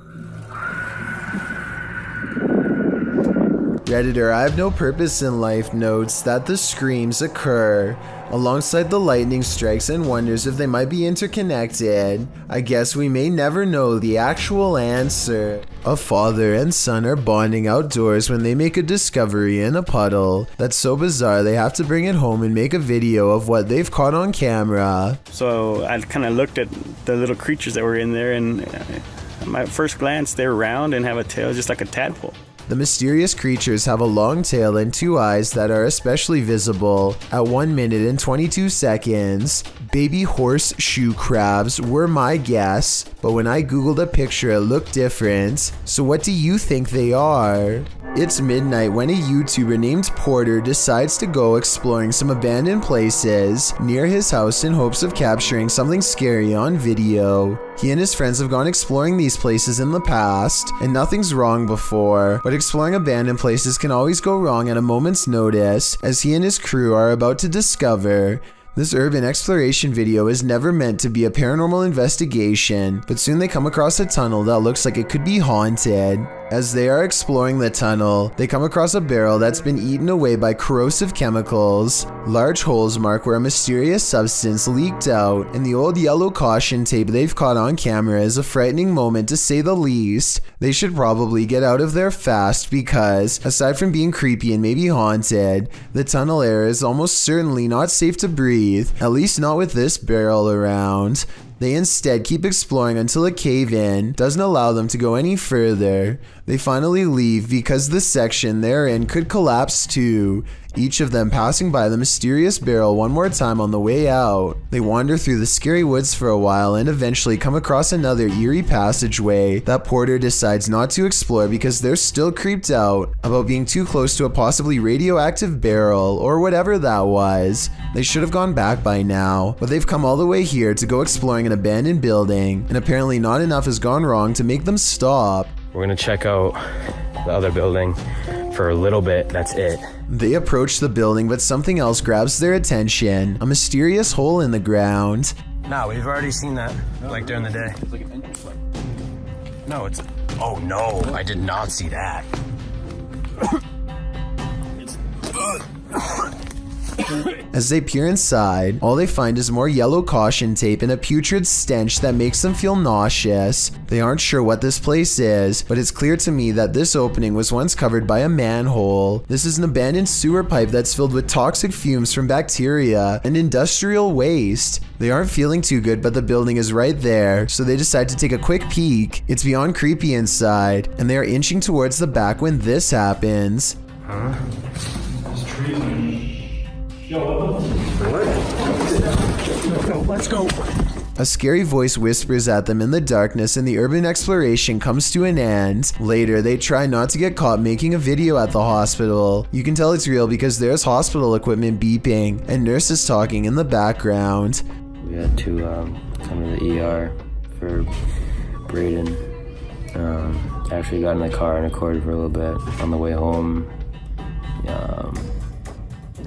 Speaker 1: Redditor I Have No Purpose in Life notes that the screams occur alongside the lightning strikes and wonders if they might be interconnected. I guess we may never know the actual answer. A father and son are bonding outdoors when they make a discovery in a puddle that's so bizarre they have to bring it home and make a video of what they've caught on camera.
Speaker 7: So I kind of looked at the little creatures that were in there, and at my first glance they're round and have a tail just like a tadpole.
Speaker 1: The mysterious creatures have a long tail and 2 eyes that are especially visible at 1 minute and 22 seconds. Baby horseshoe crabs were my guess, but when I googled a picture it looked different. So what do you think they are? It's midnight when a YouTuber named Porter decides to go exploring some abandoned places near his house in hopes of capturing something scary on video. He and his friends have gone exploring these places in the past, and nothing's wrong before, but exploring abandoned places can always go wrong at a moment's notice, as he and his crew are about to discover. This urban exploration video is never meant to be a paranormal investigation, but soon they come across a tunnel that looks like it could be haunted. As they are exploring the tunnel, they come across a barrel that's been eaten away by corrosive chemicals. Large holes mark where a mysterious substance leaked out, and the old yellow caution tape they've caught on camera is a frightening moment to say the least. They should probably get out of there fast because, aside from being creepy and maybe haunted, the tunnel air is almost certainly not safe to breathe, at least not with this barrel around. They instead keep exploring until a cave-in doesn't allow them to go any further. They finally leave because the section they're in could collapse too, each of them passing by the mysterious barrel one more time on the way out. They wander through the scary woods for a while and eventually come across another eerie passageway that Porter decides not to explore because they're still creeped out about being too close to a possibly radioactive barrel or whatever that was. They should have gone back by now, but they've come all the way here to go exploring an abandoned building, and apparently not enough has gone wrong to make them stop.
Speaker 22: We're gonna check out the other building for a little bit, that's it.
Speaker 1: They approach the building, but something else grabs their attention, a mysterious hole in the ground.
Speaker 22: No, we've already seen that, like during the day. It's like an entrance light. No, it's, oh no, I did not see that.
Speaker 1: As they peer inside, all they find is more yellow caution tape and a putrid stench that makes them feel nauseous. They aren't sure what this place is, but it's clear to me that this opening was once covered by a manhole. This is an abandoned sewer pipe that's filled with toxic fumes from bacteria and industrial waste. They aren't feeling too good, but the building is right there, so they decide to take a quick peek. It's beyond creepy inside, and they are inching towards the back when this happens.
Speaker 22: Huh?
Speaker 1: Let's go. A scary voice whispers at them in the darkness and the urban exploration comes to an end. Later, they try not to get caught making a video at the hospital. You can tell it's real because there's hospital equipment beeping and nurses talking in the background.
Speaker 23: We had to come to the ER for Braden. Actually got in the car and recorded for a little bit on the way home.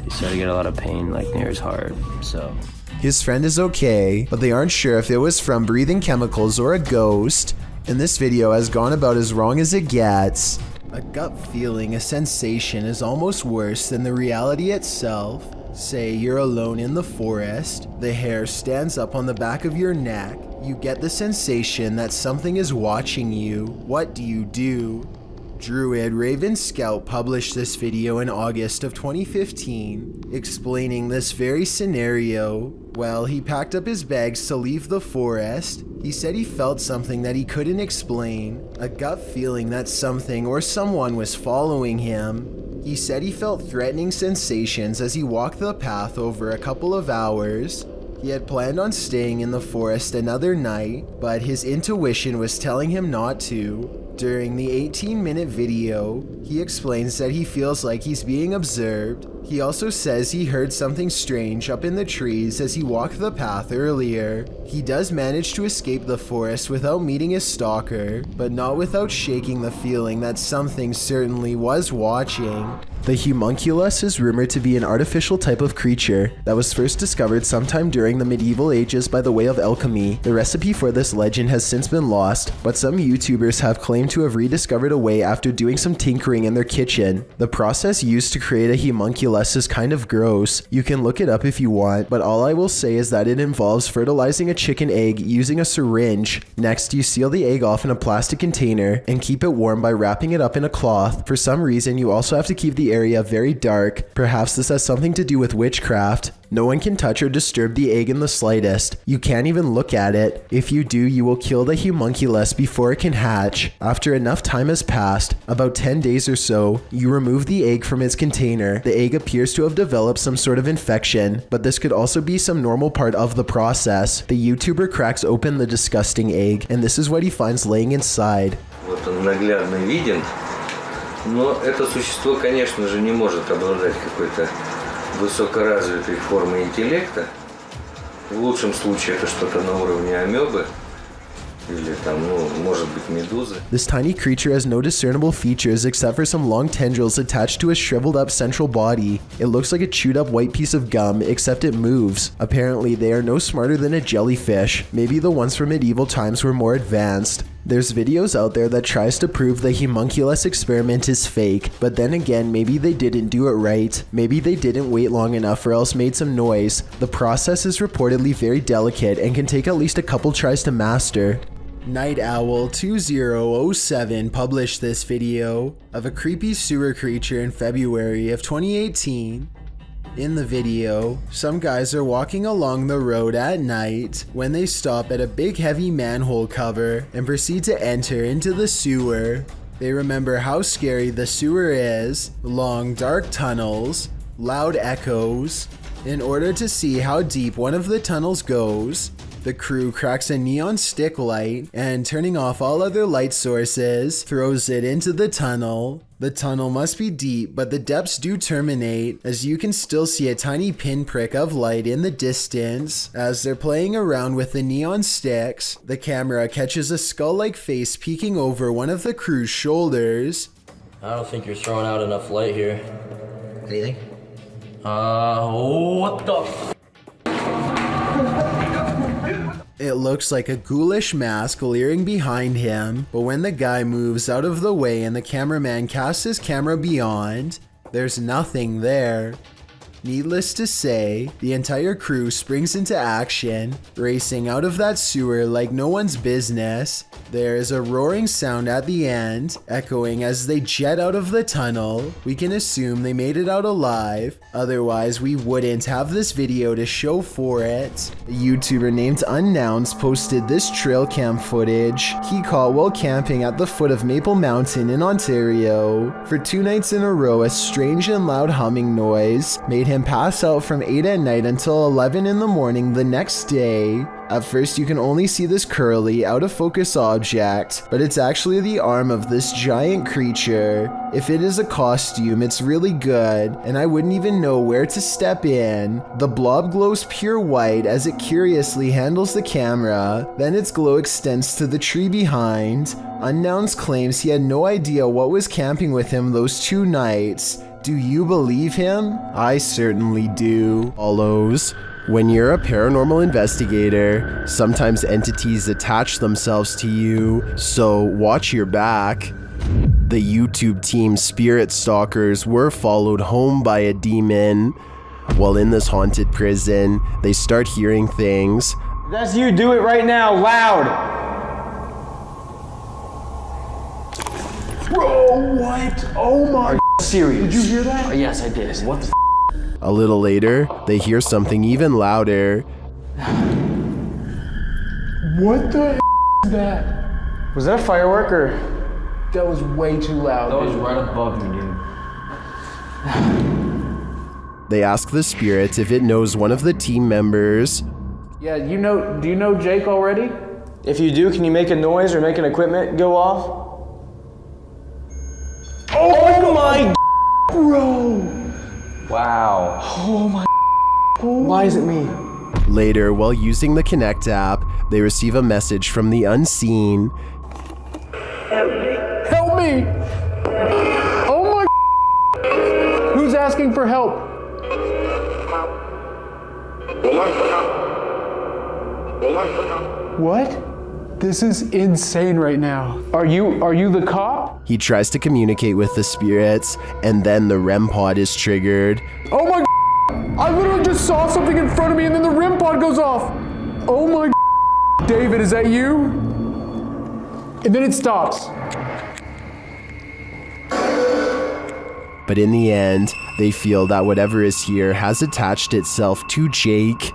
Speaker 23: He started to get a lot of pain like near his heart, so.
Speaker 1: His friend is okay, but they aren't sure if it was from breathing chemicals or a ghost, and this video has gone about as wrong as it gets. A gut feeling, a sensation is almost worse than the reality itself. Say you're alone in the forest, the hair stands up on the back of your neck, you get the sensation that something is watching you. What do? Druid Raven Scout published this video in August of 2015, explaining this very scenario. Well, he packed up his bags to leave the forest. He said he felt something that he couldn't explain, a gut feeling that something or someone was following him. He said he felt threatening sensations as he walked the path over a couple of hours. He had planned on staying in the forest another night, but his intuition was telling him not to. During the 18-minute video, he explains that he feels like he's being observed. He also says he heard something strange up in the trees as he walked the path earlier. He does manage to escape the forest without meeting his stalker, but not without shaking the feeling that something certainly was watching. The Humulus is rumored to be an artificial type of creature that was first discovered sometime during the medieval ages by the way of alchemy. The recipe for this legend has since been lost, but some YouTubers have claimed to have rediscovered a way after doing some tinkering in their kitchen. The process used to create a Humulus is kind of gross. You can look it up if you want, but all I will say is that it involves fertilizing a chicken egg using a syringe. Next, you seal the egg off in a plastic container and keep it warm by wrapping it up in a cloth. For some reason, you also have to keep the area very dark. Perhaps this has something to do with witchcraft. No one can touch or disturb the egg in the slightest. You can't even look at it. If you do, you will kill the Humulus before it can hatch. After enough time has passed, about 10 days or so, you remove the egg from its container. The egg appears to have developed some sort of infection, but this could also be some normal part of the process. The YouTuber cracks open the disgusting egg, and this is what he finds laying inside.
Speaker 6: Вот он наглядно виден, но это существо, конечно же, не может обладать какой-то высокоразвитой формой интеллекта. В лучшем случае это что-то на уровне амебы. Или там, может быть, медузы.
Speaker 1: This tiny creature has no discernible features except for some long tendrils attached to a shriveled up central body. It looks like a chewed up white piece of gum, except it moves. Apparently, they are no smarter than a jellyfish. Maybe the ones from medieval times were more advanced. There's videos out there that tries to prove the Humulus experiment is fake, but then again, maybe they didn't do it right. Maybe they didn't wait long enough or else made some noise. The process is reportedly very delicate and can take at least a couple tries to master. Night Owl 2007 published this video of a creepy sewer creature in February of 2018. In the video, some guys are walking along the road at night when they stop at a big heavy manhole cover and proceed to enter into the sewer. They remember how scary the sewer is, long dark tunnels, loud echoes. In order to see how deep one of the tunnels goes, the crew cracks a neon stick light and, turning off all other light sources, throws it into the tunnel. The tunnel must be deep, but the depths do terminate, as you can still see a tiny pinprick of light in the distance. As they're playing around with the neon sticks, the camera catches a skull-like face peeking over one of the crew's shoulders.
Speaker 10: I don't think you're throwing out enough light here.
Speaker 14: Anything?
Speaker 10: What the
Speaker 1: It looks like a ghoulish mask leering behind him, but when the guy moves out of the way and the cameraman casts his camera beyond, there's nothing there. Needless to say, the entire crew springs into action, racing out of that sewer like no one's business. There is a roaring sound at the end, echoing as they jet out of the tunnel. We can assume they made it out alive, otherwise we wouldn't have this video to show for it. A YouTuber named Unknowns posted this trail cam footage he caught while camping at the foot of Maple Mountain in Ontario. For 2 nights in a row, a strange and loud humming noise made him pass out from 8 at night until 11 in the morning the next day. At first you can only see this curly, out of focus object, but it's actually the arm of this giant creature. If it is a costume, it's really good, and I wouldn't even know where to step in. The blob glows pure white as it curiously handles the camera, then its glow extends to the tree behind. Unknowns claims he had no idea what was camping with him those 2 nights. Do you believe him? I certainly do. Follows. When you're a paranormal investigator, sometimes entities attach themselves to you, so watch your back. The YouTube team Spirit Stalkers were followed home by a demon. While in this haunted prison, they start hearing things.
Speaker 8: That's you, do it right now, loud!
Speaker 9: Bro, what? Oh my.
Speaker 8: Serious?
Speaker 9: Did you hear that?
Speaker 8: Oh, yes, I did. What the
Speaker 1: A little later, they hear something even louder.
Speaker 9: What the is that?
Speaker 8: Was that a firework or?
Speaker 9: That was way too loud.
Speaker 10: That was right above me, dude.
Speaker 1: They ask the spirit if it knows one of the team members.
Speaker 8: Yeah, do you know Jake already? If you do, can you make a noise or make an equipment go off? my bro.
Speaker 10: Wow.
Speaker 8: Oh my. Why is it me?
Speaker 1: Later, while using the Connect app, they receive a message from the unseen.
Speaker 9: Help me! Oh my. Who's asking for help? What? This is insane right now. Are you the cop?
Speaker 1: He tries to communicate with the spirits, and then the REM pod is triggered.
Speaker 9: Oh my. I literally just saw something in front of me and then the REM pod goes off. Oh my. David, is that you? And then it stops.
Speaker 1: But in the end, they feel that whatever is here has attached itself to Jake.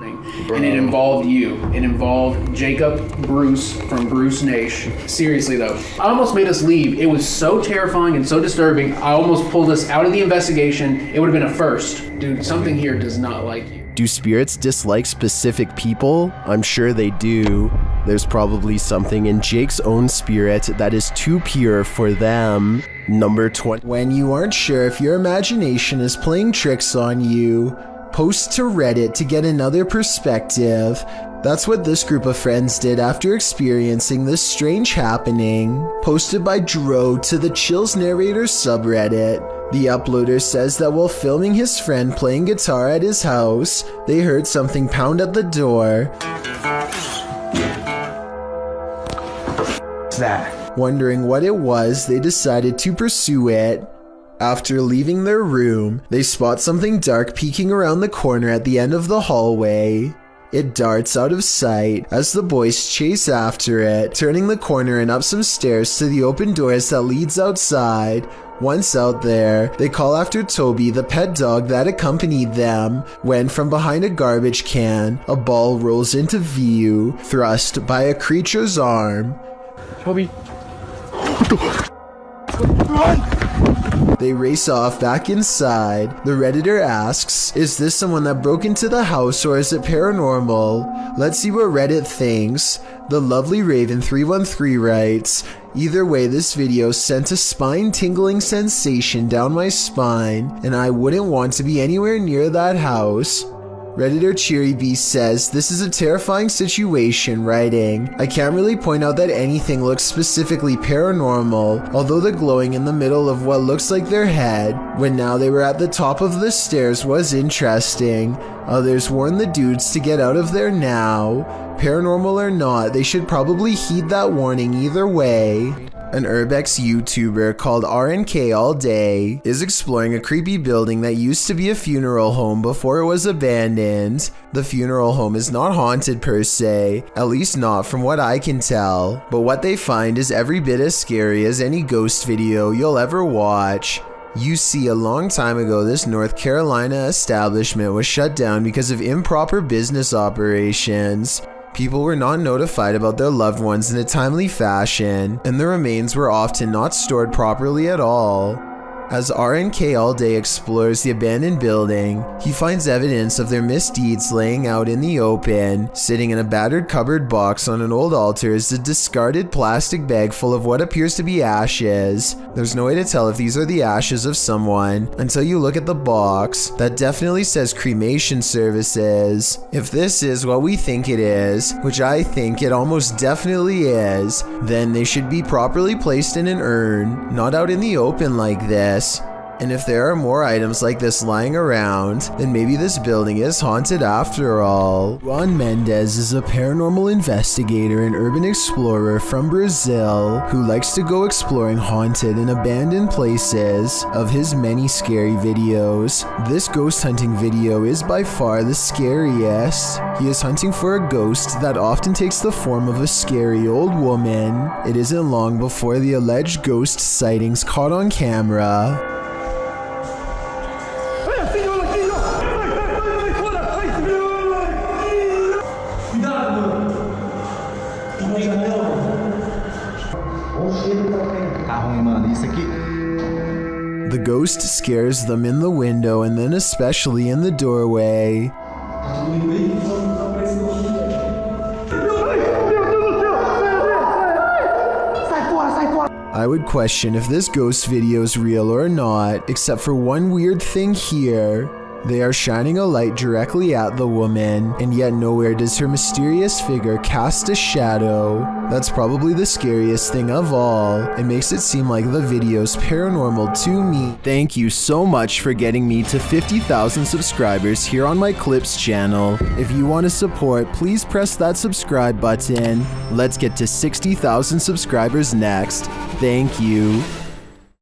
Speaker 14: And it involved you. It involved Jacob Bruce from Bruce Nation. Seriously though, I almost made us leave. It was so terrifying and so disturbing. I almost pulled us out of the investigation. It would have been a first. Dude, something here does not like you.
Speaker 1: Do spirits dislike specific people? I'm sure they do. There's probably something in Jake's own spirit that is too pure for them. Number 20. When you aren't sure if your imagination is playing tricks on you, post to Reddit to get another perspective. That's what this group of friends did after experiencing this strange happening. Posted by Dro to the Chills Narrator subreddit. The uploader says that while filming his friend playing guitar at his house, they heard something pound at the door.
Speaker 14: What's that?
Speaker 1: Wondering what it was, they decided to pursue it. After leaving their room, they spot something dark peeking around the corner at the end of the hallway. It darts out of sight as the boys chase after it, turning the corner and up some stairs to the open doors that leads outside. Once out there, they call after Toby, the pet dog that accompanied them, when from behind a garbage can, a ball rolls into view, thrust by a creature's arm.
Speaker 9: Toby.
Speaker 1: They race off back inside. The Redditor asks, is this someone that broke into the house or is it paranormal? Let's see what Reddit thinks. The lovely Raven313 writes, either way, this video sent a spine-tingling sensation down my spine, and I wouldn't want to be anywhere near that house. Redditor Cheery Beast says, this is a terrifying situation, writing, I can't really point out that anything looks specifically paranormal, although the glowing in the middle of what looks like their head, when now they were at the top of the stairs, was interesting. Others warn the dudes to get out of there now. Paranormal or not, they should probably heed that warning either way. An Urbex YouTuber called RNK All Day is exploring a creepy building that used to be a funeral home before it was abandoned. The funeral home is not haunted per se, at least not from what I can tell, but what they find is every bit as scary as any ghost video you'll ever watch. You see, a long time ago, this North Carolina establishment was shut down because of improper business operations. People were not notified about their loved ones in a timely fashion, and the remains were often not stored properly at all. As RNK All Day explores the abandoned building, he finds evidence of their misdeeds laying out in the open. Sitting in a battered cupboard box on an old altar is a discarded plastic bag full of what appears to be ashes. There's no way to tell if these are the ashes of someone until you look at the box. That definitely says cremation services. If this is what we think it is, which I think it almost definitely is, then they should be properly placed in an urn, not out in the open like this. And if there are more items like this lying around, then maybe this building is haunted after all. Ron Mendez is a paranormal investigator and urban explorer from Brazil who likes to go exploring haunted and abandoned places. Of his many scary videos, this ghost hunting video is by far the scariest. He is hunting for a ghost that often takes the form of a scary old woman. It isn't long before the alleged ghost sightings caught on camera. The ghost scares them in the window and then especially in the doorway. I would question if this ghost video is real or not, except for one weird thing here. They are shining a light directly at the woman, and yet nowhere does her mysterious figure cast a shadow. That's probably the scariest thing of all. It makes it seem like the video's paranormal to me. Thank you so much for getting me to 50,000 subscribers here on my Clips channel. If you want to support, please press that subscribe button. Let's get to 60,000 subscribers next. Thank you.